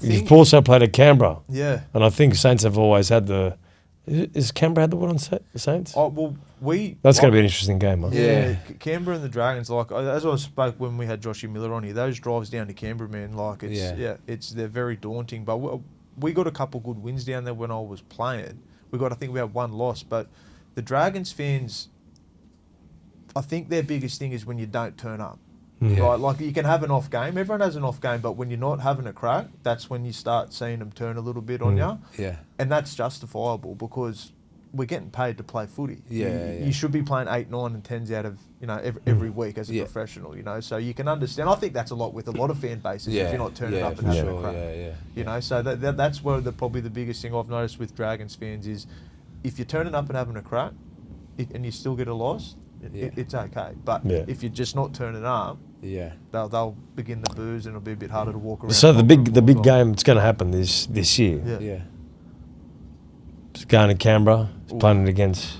S1: You've also played at Canberra.
S3: Yeah.
S1: And I think Saints have always had the. Is Canberra had the one on Saints?
S3: Oh well,
S1: that's going to be an interesting game, huh?
S3: Yeah, Canberra and the Dragons. Like as I spoke when we had Joshy Miller on here, those drives down to Canberra, man. Like they're very daunting. But we got a couple good wins down there when I was playing. I think we had one loss, but the Dragons fans, I think their biggest thing is when you don't turn up. Right, like you can have an off game. Everyone has an off game, but when you're not having a crack, that's when you start seeing them turn a little bit on you.
S2: Yeah.
S3: And that's justifiable because we're getting paid to play footy.
S2: Yeah.
S3: You should be playing 8, 9 and 10s out of, every week as a professional, So you can understand. I think that's a lot with a lot of fan bases if you're not turning up and having a crack. So that's where probably the biggest thing I've noticed with Dragons fans is if you're turning up and having a crack and you still get a loss, it's okay. But if you're just not turning up, they'll begin the booze and it'll be a bit harder to walk around.
S1: So the big game that's going to happen this year.
S2: Yeah.
S1: It's going to Canberra. It's playing it against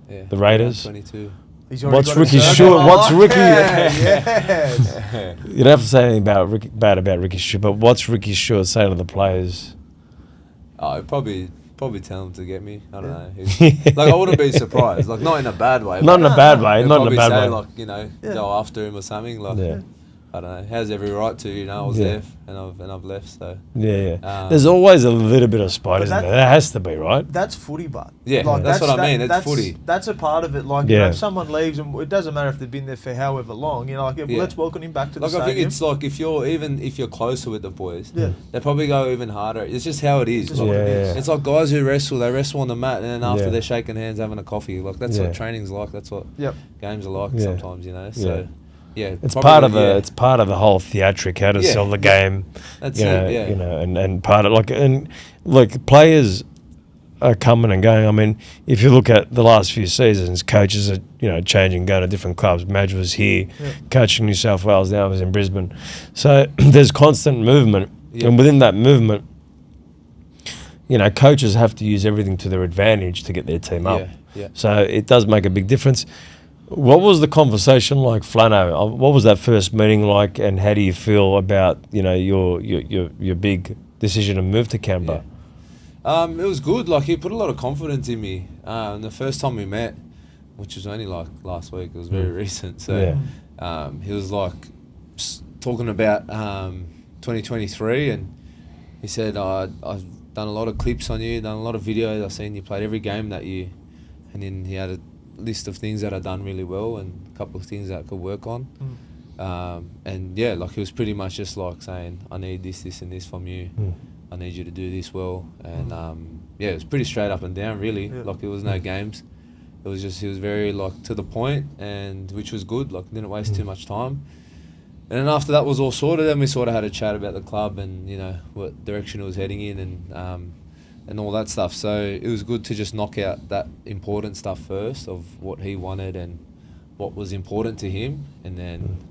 S1: the Raiders.
S2: 22.
S1: What's Ricky Stewart? What's Ricky?
S3: Yes.
S1: You don't have to say anything bad about Ricky Stewart, but what's Ricky Stewart say to the players?
S2: Oh, probably tell him to get me. I don't know. Like I wouldn't be surprised. Like not in a bad way.
S1: Not in a bad way.
S2: He'll
S1: Not in a bad way.
S2: Like go after him or something. Like I don't know. Has every right to. I was there and I've left. So
S1: there's always a little bit of spite, isn't there? There has to be, right?
S3: That's footy, but
S2: that's what I mean. It's footy.
S3: That's a part of it. Like if someone leaves, and it doesn't matter if they've been there for however long. Let's welcome him back to the stadium.
S2: I think it's like if you're closer with the boys, they probably go even harder. It's just how it is. It's like guys who wrestle. They wrestle on the mat, and then after they're shaking hands, having a coffee. Like that's what training's like. That's what games are like sometimes. So. Yeah,
S1: it's part of the whole theatric, how to sell the game.
S2: That's it.
S1: And part of players are coming and going. I mean, if you look at the last few seasons, coaches are changing, going to different clubs. Madge was here, coaching New South Wales. Now was in Brisbane. So there's constant movement, and within that movement, coaches have to use everything to their advantage to get their team up. So it does make a big difference. What was the conversation like, Flano? What was that first meeting like, and how do you feel about your big decision to move to Canberra?
S2: It was good. Like he put a lot of confidence in me. The first time we met, which was only like last week, it was very recent. So he was like talking about 2023, and he said, "I've done a lot of clips on you, done a lot of videos. I've seen you played every game that year," and then he had a list of things that I'd done really well and a couple of things that I could work on. And it was pretty much just like saying, I need this and this from you. I need you to do this well. And it was pretty straight up and down really. Like it was no games. It was just, he was very like to the point, and which was good. Like didn't waste too much time. And then after that was all sorted, then we sort of had a chat about the club and what direction it was heading in and all that stuff. So it was good to just knock out that important stuff first of what he wanted and what was important to him. And then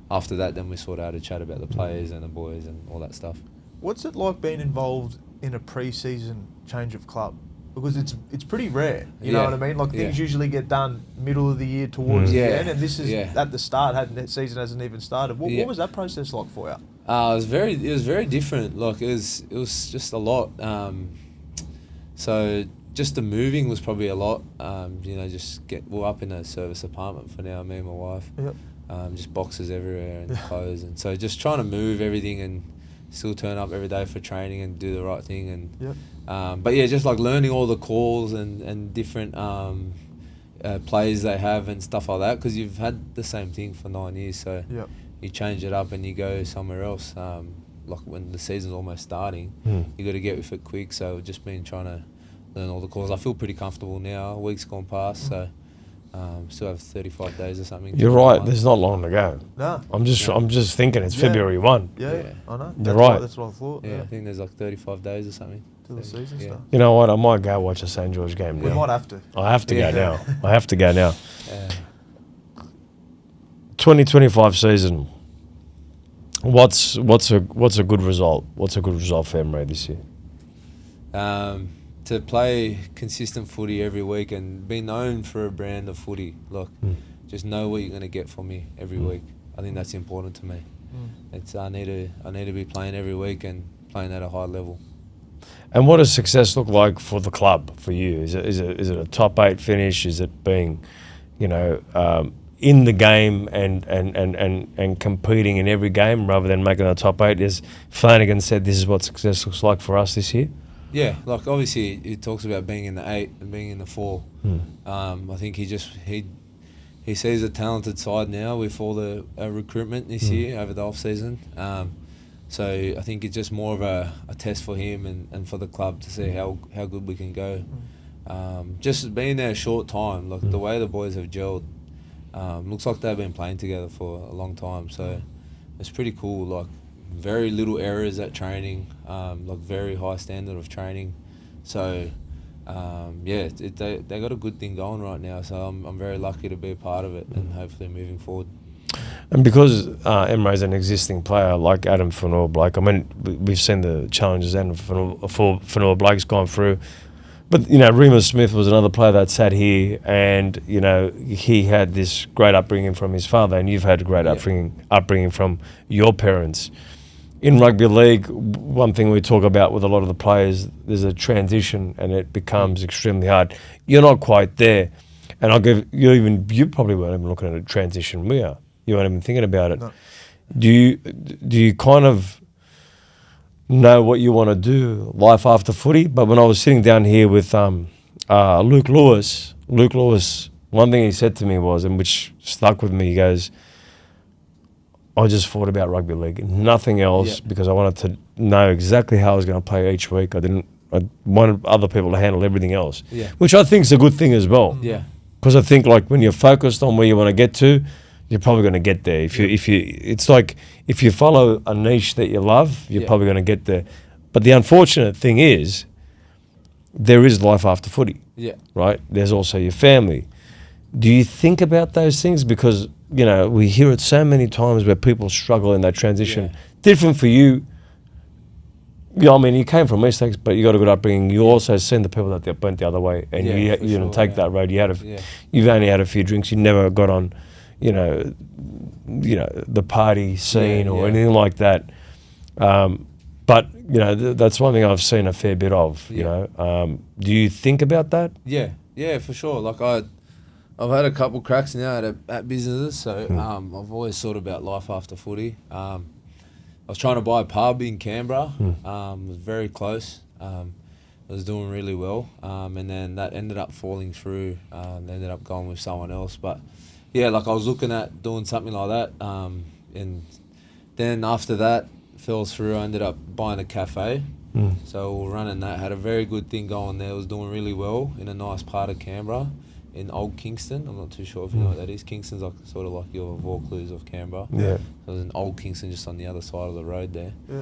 S2: after that, then we sort of had a chat about the players and the boys and all that stuff.
S3: What's it like being involved in a pre-season change of club? Because it's pretty rare, you know what I mean? Like things usually get done middle of the year towards the end, and this is at the start. The season hasn't even started. What was that process like for you?
S2: It was very different. Like it was just a lot. So just the moving was probably a lot. We're up in a service apartment for now, me and my wife. Just boxes everywhere and clothes, and so just trying to move everything and still turn up every day for training and do the right thing. And just like learning all the calls and different plays they have and stuff like that, because you've had the same thing for 9 years, so
S3: Yep.
S2: you change it up and you go somewhere else. Like when the season's almost starting, you got to get with it quick. So we've just been trying to learn all the calls. I feel pretty comfortable now. A week's gone past, so still have 35 days or something.
S1: You're right. There's not long to go.
S3: No.
S1: I'm just thinking it's February 1.
S3: Yeah,
S2: Yeah.
S3: I know.
S1: You're right.
S3: That's what I thought.
S2: Yeah, I think there's like 35 days or something.
S3: Till the season
S2: Yeah.
S3: starts.
S1: You know what? I might go watch a St George game
S3: We
S1: now.
S3: might have to.
S1: I have to
S2: Yeah.
S1: go now. I have to go now.
S2: Yeah.
S1: 2025 season. What's a good result? What's a good result for Emre this year?
S2: To play consistent footy every week and be known for a brand of footy. Look, just know what you're going to get from me every week. I think that's important to me. It's I need to be playing every week and playing at a high level.
S1: And what does success look like for the club, for you? Is it a top 8 finish? Is it being, in the game and competing in every game rather than making the top 8? As Flanagan said, this is what success looks like for us this year.
S2: Yeah, like obviously he talks about being in the 8 and being in the 4. I think he sees a talented side now with all the recruitment this year over the off season. So I think it's just more of a test for him and for the club to see how good we can go. Just being there a short time, like the way the boys have gelled, looks like they've been playing together for a long time. So it's pretty cool. Like very little errors at training, like very high standard of training. So they got a good thing going right now. So I'm very lucky to be a part of it and hopefully moving forward.
S1: And because Emre's an existing player like Adam Fanua-Blake, I mean, we've seen the challenges Adam Fanua-Blake's gone through. But, Remus Smith was another player that sat here and, he had this great upbringing from his father, and you've had a great upbringing from your parents. In rugby league, one thing we talk about with a lot of the players, there's a transition and it becomes extremely hard. You're not quite there. And you probably weren't even looking at a transition, were you? You weren't even thinking about it. No. Do you kind of know what you want to do, life after footy? But when I was sitting down here with Luke Lewis, one thing he said to me was, and which stuck with me, he goes, I just thought about rugby league, nothing else, because I wanted to know exactly how I was going to play each week. I wanted other people to handle everything else, which I think is a good thing as well.
S2: Yeah.
S1: Because I think like when you're focused on where you want to get to, you're probably going to get there. It's like if you follow a niche that you love, you're probably going to get there. But the unfortunate thing is, there is life after footy. Yeah. Right? There's also your family. Do you think about those things? Because, we hear it so many times where people struggle in that transition. Yeah. Different for you. I mean, you came from East Lakes, but you got a good upbringing. You also seen the people that went the other way, and you didn't take that road. You've only had a few drinks. You never got on, the party scene or anything like that. But that's one thing I've seen a fair bit of. Do you think about that?
S2: Yeah, for sure. Like I've had a couple cracks now at businesses, so I've always thought about life after footy. I was trying to buy a pub in Canberra. It was very close. I was doing really well, and then that ended up falling through. They ended up going with someone else. But yeah, like I was looking at doing something like that, and then after that fell through. I ended up buying a cafe. So we were running that. Had a very good thing going there. Was doing really well in a nice part of Canberra. In Old Kingston. I'm not too sure if you know what that is. Kingston's like sort of like your Vaucluse of Canberra. Yeah. So it was in Old Kingston, just on the other side of the road there. Yeah.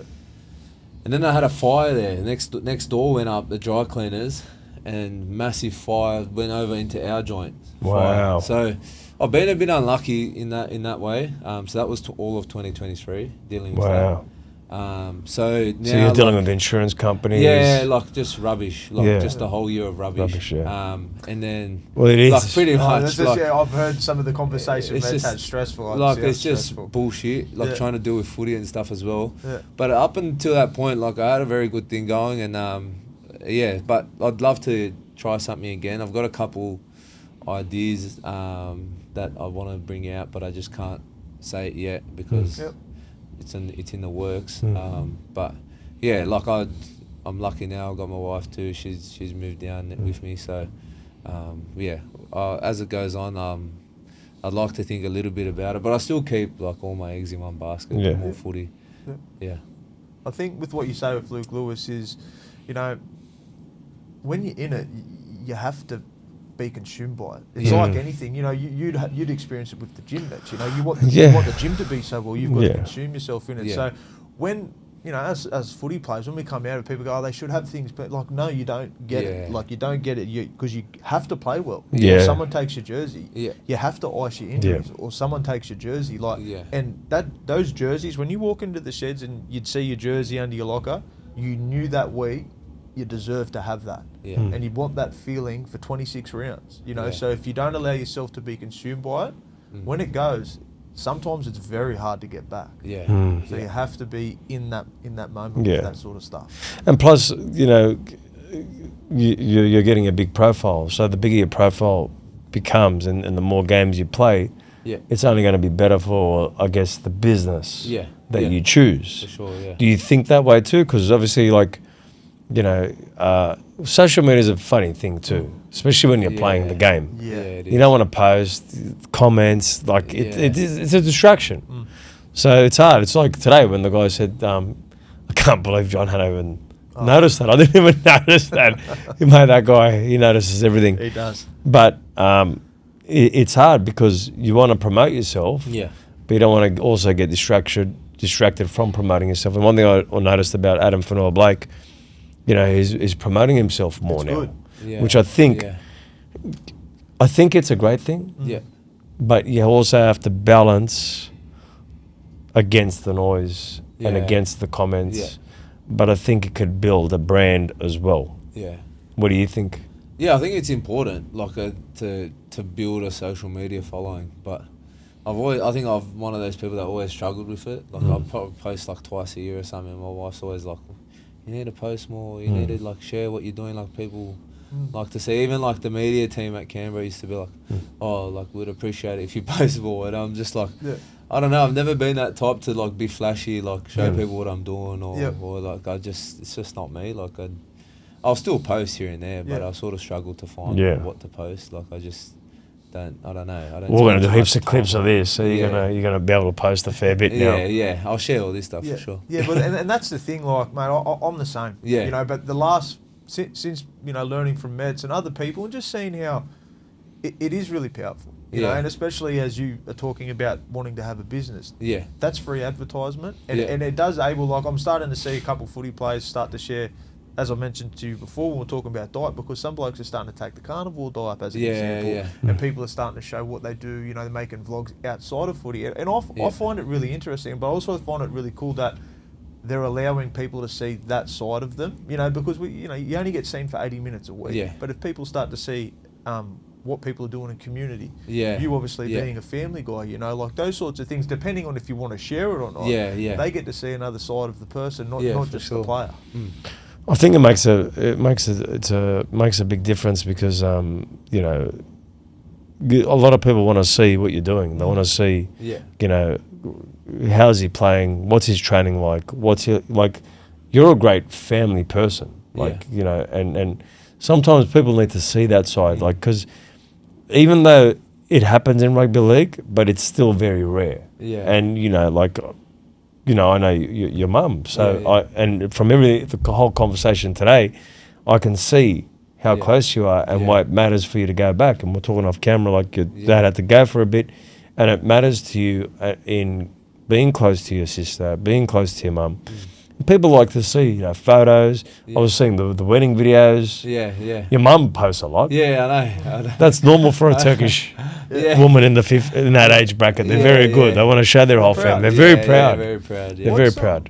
S2: And then I had a fire there. Next door went up, the dry cleaners, and massive fire went over into our joint.
S1: Wow.
S2: Fire. So I've been a bit unlucky in that way. So that was all of 2023 dealing with that. So now,
S1: you're dealing with insurance companies?
S2: Yeah, like just rubbish, just a whole year of rubbish. And then
S1: it is
S2: like pretty much.
S3: I've heard some of the conversations. It's just stressful.
S2: It's just bullshit. Like trying to deal with footy and stuff as well. Yeah. But up until that point, like I had a very good thing going, and but I'd love to try something again. I've got a couple ideas that I want to bring out, but I just can't say it yet because. It's in the works, but yeah, like I'm lucky now. I've got my wife too. She's moved down with me, so as it goes on, I'd like to think a little bit about it, but I still keep like all my eggs in one basket.
S1: Yeah.
S2: More footy. Yeah.
S3: I think with what you say with Luke Lewis is, you know, when you're in it, you have to be consumed by it. It's like anything, you know, you'd experience it with the gym nets. You know, you want the gym to be so well, you've got to consume yourself in it.
S2: Yeah.
S3: So when, you know, as footy players, when we come out, people go, oh, they should have things, but like, no, you don't get it. Like, you don't get it because you have to play well.
S1: Yeah.
S3: If someone takes your jersey, you have to ice your injuries,
S1: Yeah.
S3: or someone takes your jersey. And those jerseys, when you walk into the sheds and you'd see your jersey under your locker, you knew that week you deserve to have that.
S2: Yeah.
S3: And you'd want that feeling for 26 rounds, you know. So if you don't allow yourself to be consumed by it, when it goes, sometimes it's very hard to get back.
S2: Yeah.
S3: So you have to be in that moment with that sort of stuff.
S1: And plus, you know, you're getting a big profile. So the bigger your profile becomes, and the more games you play, it's only going to be better for, I guess, the business that you choose.
S2: For sure. Yeah.
S1: Do you think that way too? Because obviously, like, you know, social media is a funny thing too, especially when you're playing the game.
S3: Yeah,
S2: it
S1: You
S2: is.
S1: don't want to post comments, like it's a distraction. So it's hard. It's like today when the guy said, I can't believe John hadn't even noticed that. I didn't even notice that. He made that guy, he notices everything.
S3: He does.
S1: But it's hard because you want to promote yourself, but you don't want to also get distracted from promoting yourself. And one thing I noticed about Adam Fanua-Blake, you know, he's promoting himself more now, which I think it's a great thing.
S2: Yeah.
S1: But you also have to balance against the noise and against the comments.
S2: Yeah.
S1: But I think it could build a brand as well.
S2: Yeah.
S1: What do you think?
S2: Yeah, I think it's important, like to build a social media following. But I think I'm one of those people that always struggled with it. Like I'll probably post like twice a year or something. And my wife's always like, you need to post more. You need to like share what you're doing. Like people like to see. Even like the media team at Canberra used to be like, oh, like we'd appreciate it if you post more. And I'm just like, I don't know. I've never been that type to like be flashy, like show people what I'm doing, or like it's just not me. Like I'll still post here and there, but I sort of struggle to find what to post. Like I just don't. I don't know.
S1: We're going to do heaps of clips of this, so you're gonna be able to post a fair bit now.
S2: Yeah. I'll share all this stuff for sure.
S3: Yeah, but and that's the thing, like, mate, I'm the same.
S2: Yeah.
S3: You know, but since you know, learning from Meds and other people and just seeing how it is really powerful. You know, and especially as you are talking about wanting to have a business.
S2: Yeah.
S3: That's free advertisement, and it does like I'm starting to see a couple of footy players start to share. As I mentioned to you before when we were talking about diet, because some blokes are starting to take the carnivore diet as an example, and people are starting to show what they do. You know, they're making vlogs outside of footy, and I find it really interesting, but I also find it really cool that they're allowing people to see that side of them. You know, because you only get seen for 80 minutes a week, but if people start to see what people are doing in community, you obviously being a family guy, you know, like those sorts of things, depending on if you want to share it or not, they get to see another side of the person, not just the player.
S1: I think it makes a big difference because you know, a lot of people want to see what you're doing. They want to see, you know, how's he playing? What's his training like? What's he like? You're a great family person, like you know, and sometimes people need to see that side, like because even though it happens in rugby league, but it's still very rare. And you know, like. You know, I know your mum, so and from the whole conversation today, I can see how close you are and why it matters for you to go back. And we're talking off camera, like your dad had to go for a bit, and it matters to you in being close to your sister, being close to your mum. People like to see, you know, photos. I was seeing the wedding videos. Your mum posts a lot.
S2: I know.
S1: That's normal for a Turkish woman in that age bracket. They're very good. They want to show their whole family. They're very proud.
S2: Very proud.
S1: They're very proud.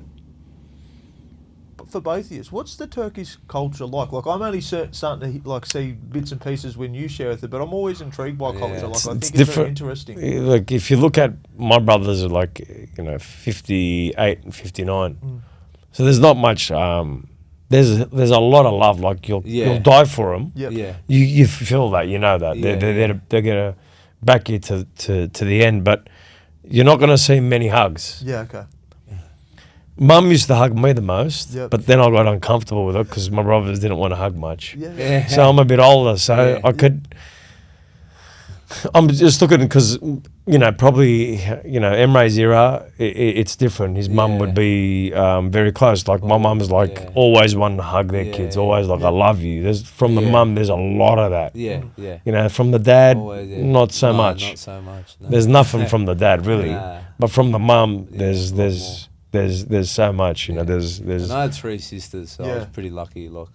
S3: For both of you, what's the Turkish culture like? Like I'm only starting to like see bits and pieces when you share with it, but I'm always intrigued by culture. Like I think it's very interesting.
S1: Like if you look at my brothers are like, you know, 58 and 59. So there's not much. There's a lot of love. Like you'll die for them. You feel that. You know that they're gonna back you to the end. But you're not gonna see many hugs.
S3: Okay.
S1: Mum used to hug me the most, but then I got uncomfortable with it because my brothers didn't want to hug much. So I'm a bit older, so I could. I'm just looking because, probably, Emre's era, it's different. His mum would be very close. Like, my mum was like always wanting to hug their kids, always like, I love you. From the mum, there's a lot of that.
S2: Yeah, yeah.
S1: From the dad,
S2: Always,
S1: not so
S2: No,
S1: much.
S2: Not so much. No.
S1: There's nothing from the dad, really.
S2: Nah.
S1: But from the mum,
S2: Yeah,
S1: there's so much,
S2: Yeah.
S1: there's
S2: And I had 3 sisters, so I was
S3: Yeah.
S2: pretty lucky. Like,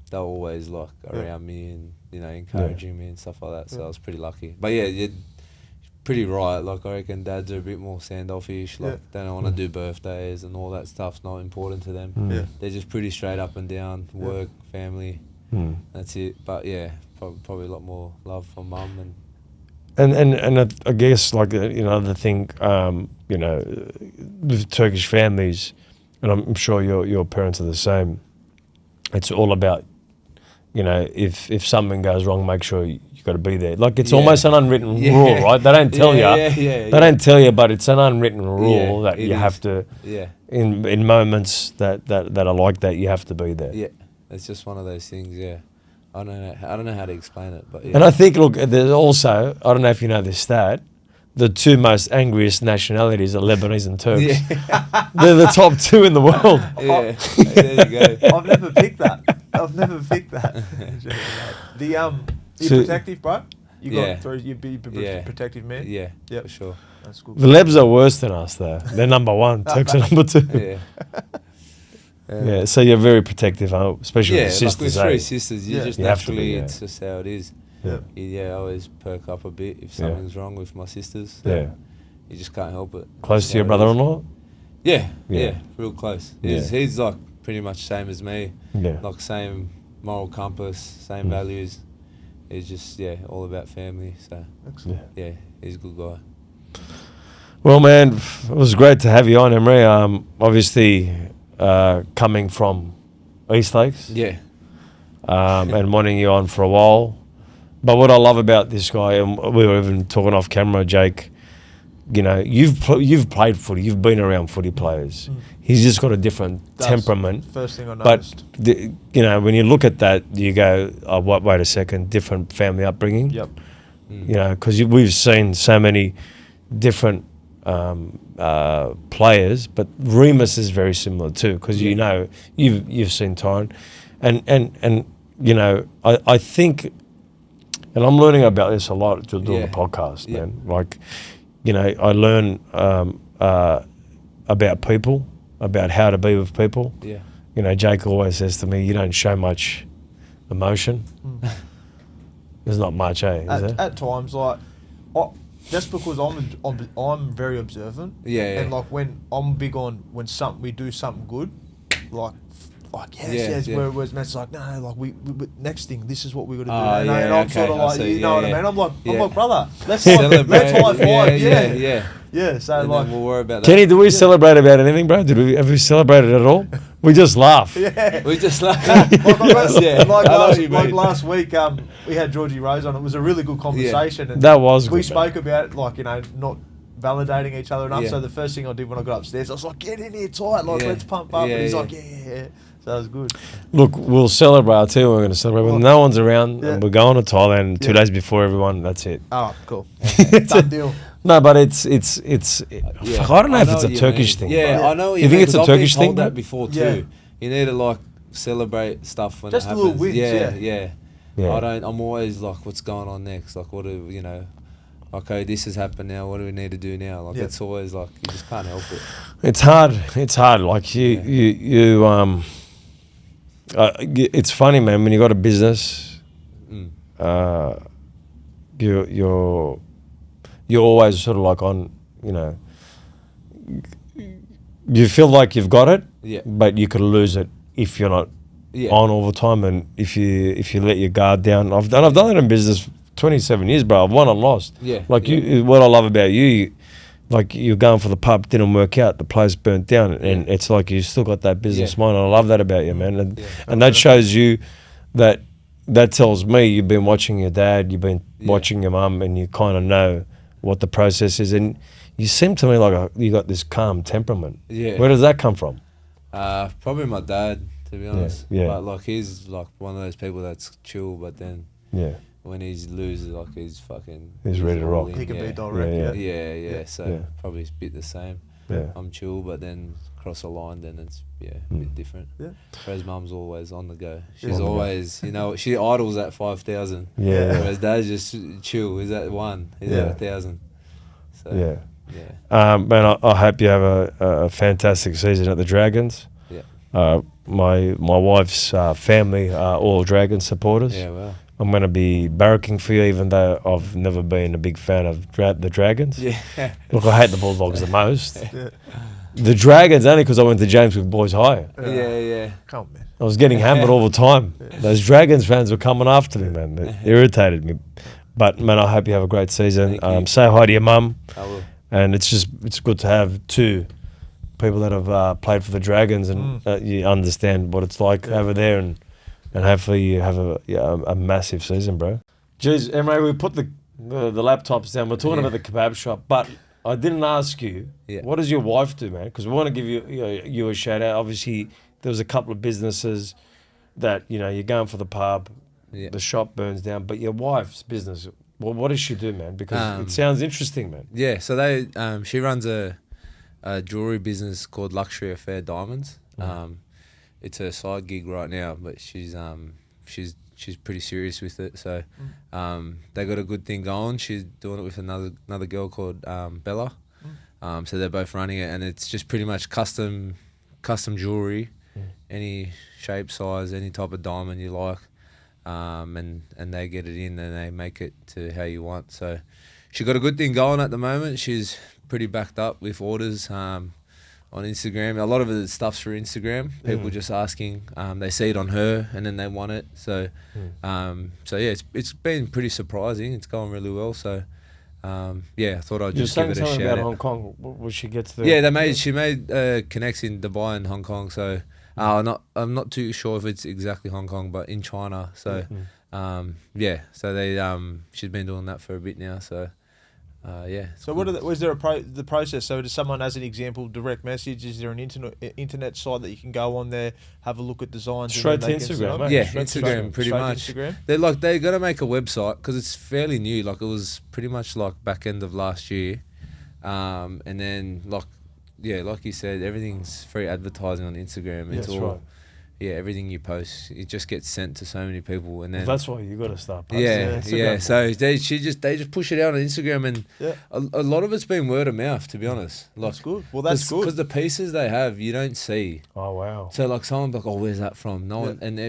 S2: they were always like around me and encouraging me and stuff like that. So I was pretty lucky. But yeah, you're pretty right. Like, I reckon dads are a bit more standoffish. Like, they don't want to do birthdays and all that stuff's not important to them.
S3: Yeah.
S2: They're just pretty straight up and down. Work, family, that's it. But yeah, probably a lot more love from mum
S1: And I guess, like, the thing, with Turkish families, and I'm sure your parents are the same, it's all about, if something goes wrong, make sure you got to be there. Like, it's almost an unwritten rule, right? They don't tell you. They don't tell you, but it's an unwritten rule that you have to, in moments that are like that, you have to be there.
S2: Yeah, it's just one of those things, yeah. I don't know how to explain it, but yeah.
S1: And I think, look, there's also, I don't know if you know this stat, the 2 most angriest nationalities are Lebanese and Turks.
S2: Yeah.
S1: They're the top 2 in the world.
S2: Yeah, there you go.
S3: I've never picked that. You protective, bro? You got through. You be protective man.
S2: Yeah,
S3: Yep.
S2: for sure.
S3: That's good.
S1: The Lebs are worse than us, though. They're number 1. Turks are number 2.
S2: Yeah.
S1: Yeah, so you're very protective, huh? Especially with
S2: Like
S1: sisters.
S2: with 3 sisters, you just
S1: You have to
S2: naturally,
S1: be, yeah.
S2: it's just how it is.
S3: Yeah.
S2: I always perk up a bit if something's wrong with my sisters.
S1: Yeah.
S2: You just can't help it.
S1: Close
S2: That's
S1: to your
S2: how it is.
S1: brother-in-law?
S2: Yeah,
S1: Yeah.
S2: real close.
S1: Yeah.
S2: He's like pretty much same as me.
S1: Yeah.
S2: Like, same moral compass, same values. He's just all about family. So
S3: Excellent.
S2: yeah, he's a good guy.
S1: Well, man, it was great to have you on, Emre. Obviously, coming from East Lakes,
S2: Yeah,
S1: and wanting you on for a while. But what I love about this guy, and we were even talking off camera, Jake, you've played footy, you've been around footy players. He's just got a different temperament.
S3: First thing I
S1: But,
S3: noticed.
S1: when you look at that, you go, oh, wait a second, different family upbringing.
S3: Yep.
S1: Because we've seen so many different players, but Remus is very similar too, because you've seen Tyron, and I think, and I'm learning about this a lot doing the podcast, man. Like, I learn about people, about how to be with people.
S2: yeah,
S1: Jake always says to me, you don't show much emotion. There's not much, is there?
S3: At times, like, just because I'm very observant.
S2: Yeah.
S3: And like, when I'm big on when we do something good, like yes. Whereas Matt's like, no, like we next thing, this is what we got to do. And I'm sort of like, you know what I mean? I'm like, brother, let's high five. Yeah. So
S2: And
S3: like,
S2: then we'll worry about that.
S1: Kenny, do we celebrate about anything, bro? Have we celebrated at all? We just laugh.
S3: yeah.
S2: We just like
S3: Like last week, we had Georgie Rose on. It was a really good conversation. And
S1: That was
S3: we
S1: good,
S3: spoke about it, like, not validating each other enough.
S2: Yeah.
S3: So the first thing I did when I got upstairs, I was like, get in here tight, like, let's pump up. And he's like, yeah. So that was good.
S1: Look, we'll celebrate. I'll tell you what we're going to celebrate. When no one's around, and we're going to Thailand 2 days before everyone, that's it.
S3: Oh, cool. Done deal.
S1: No, but it's fuck, I don't know if it's a Turkish thing.
S2: Yeah,
S1: bro.
S2: I know what
S1: You think it's a
S2: I've been
S1: Turkish
S2: told
S1: thing, bro?
S2: that before too.
S3: Yeah.
S2: You need to like celebrate stuff when
S3: Just
S2: it
S3: a
S2: happens.
S3: little wins,
S2: yeah.
S1: Yeah.
S2: I'm always like, what's going on next? Like, what do okay, this has happened now. What do we need to do now? Like, it's always like, you just can't help it.
S1: It's hard. Like you it's funny, man, when you got a business, you're always sort of like on, you feel like you've got it, but you could lose it if you're not on all the time, and if you let your guard down. I've done it in business 27 years, bro. I've won and lost. What I love about you, like, you're going for the pub, didn't work out, the place burnt down, and it's like you still got that business mind. And I love that about you, man. And that shows you that tells me you've been watching your dad, you've been watching your mum, and you kind of know what the process is. And you seem to me like you got this calm temperament.
S2: Yeah.
S1: Where does that come from?
S2: Probably my dad, to be honest.
S1: Yeah.
S2: But like, he's like one of those people that's chill, but then when he's loses, like he's fucking.
S1: He's ready to
S2: all
S1: rock.
S2: in,
S3: He can
S2: yeah.
S3: be direct.
S1: Yeah.
S2: Yeah. So
S1: Yeah.
S2: probably a bit the same.
S1: Yeah.
S2: I'm chill, but then cross the line, then it's a bit different.
S3: Yeah.
S2: Whereas mum's always on the go.
S3: Yeah.
S2: She's
S1: On the go.
S2: always, she idles at 5,000.
S1: Yeah.
S2: Whereas dad's just chill. He's at 1. He's
S1: Yeah.
S2: at 1,000. So
S1: Yeah.
S2: yeah.
S1: Man, I hope you have a fantastic season at the Dragons.
S2: Yeah.
S1: My wife's family are all Dragons supporters.
S2: Yeah. Well.
S1: I'm going to be barracking for you, even though I've never been a big fan of the Dragons.
S2: Yeah.
S1: Look, I hate the Bulldogs the most.
S3: Yeah.
S1: The Dragons only because I went to James Cook Boys High.
S2: Yeah.
S3: Come on, man.
S1: I was getting hammered all the time. Those Dragons fans were coming after me, man. They irritated me. But, man, I hope you have a great season.
S2: Thank you.
S1: Say hi to your mum.
S2: I will.
S1: And it's good to have two people that have played for the Dragons and you understand what it's like over there and hopefully you have a massive season, bro. Jeez, Emre, we put the laptops down. We're talking about the kebab shop, but I didn't ask you, what does your wife do, man? Because we want to give you a shout out. Obviously, there was a couple of businesses that, you're going for the pub, the shop burns down, but your wife's business, well, what does she do, man? Because it sounds interesting, man.
S2: Yeah, so she runs a jewelry business called Luxury Affair Diamonds. It's her side gig right now, but she's pretty serious with it. So they got a good thing going. She's doing it with another girl called Bella. So they're both running it, and it's just pretty much custom jewelry, any shape, size, any type of diamond you like. And they get it in and they make it to how you want. So she got a good thing going at the moment. She's pretty backed up with orders on Instagram. A lot of the stuff's through Instagram. People just asking. They see it on her and then they want it. So it's been pretty surprising. It's going really well. So I thought I'd just give it a shout
S1: about
S2: out.
S1: Hong Kong. Will she get to the...
S2: Yeah, she made connects in Dubai and Hong Kong. So I'm not too sure if it's exactly Hong Kong, but in China. So so they she's been doing that for a bit now. So
S3: So was there the process? So does someone, as an example, direct message? Is there an internet site that you can go on there, have a look at designs?
S1: Straight to Instagram, mate.
S2: Yeah,
S3: Straight
S2: pretty
S3: to
S2: much.
S3: Instagram.
S2: They got to make a website because it's fairly new. Like it was pretty much like back end of last year, and then like you said, everything's free advertising on Instagram. It's all
S1: right.
S2: Yeah, everything you post, it just gets sent to so many people, and then
S1: that's why you got to start posting.
S2: yeah. So they just push it out on Instagram, and a lot of it's been word of mouth, to be honest. Like,
S3: that's good. Well, that's good
S2: because the pieces they have you don't see.
S1: Oh wow!
S2: So like someone's like, oh, where's that from? No one, and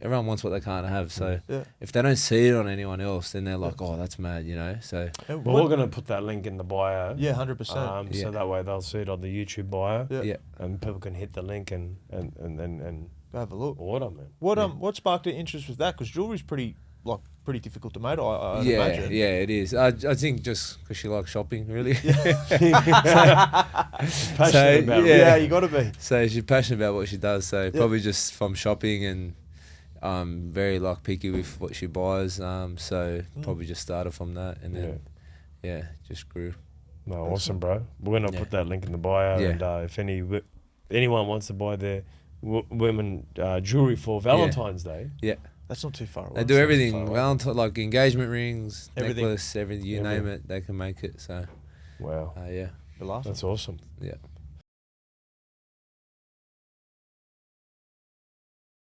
S2: everyone wants what they can't have. So
S3: Yeah.
S2: if they don't see it on anyone else, then they're like, oh, that's mad, So
S1: Well, we're going to put that link in the bio.
S3: Yeah, 100%.
S1: So that way they'll see it on the YouTube bio.
S3: Yeah.
S2: yeah.
S1: And people can hit the link and
S3: Go have a look.
S1: order, man.
S3: What sparked your interest with that? Because jewelry's pretty difficult to make. I'd imagine.
S2: Yeah, it is. I think just because she likes shopping, really.
S1: Passionate about it.
S3: Yeah, you got to be.
S2: So she's passionate about what she does. So probably just from shopping and very picky with what she buys. So probably just started from that and then just grew.
S1: No, awesome, bro. We're going to put that link in the bio.
S2: Yeah.
S1: And if anyone wants to buy their women jewelry for Valentine's Day,
S2: Yeah.
S3: That's not too far away.
S2: They do everything. Valentine, like engagement rings,
S3: Everything.
S2: necklace, everything. You name it, they can make it. So,
S1: wow,
S3: You're laughing.
S1: that's awesome.
S2: Yeah.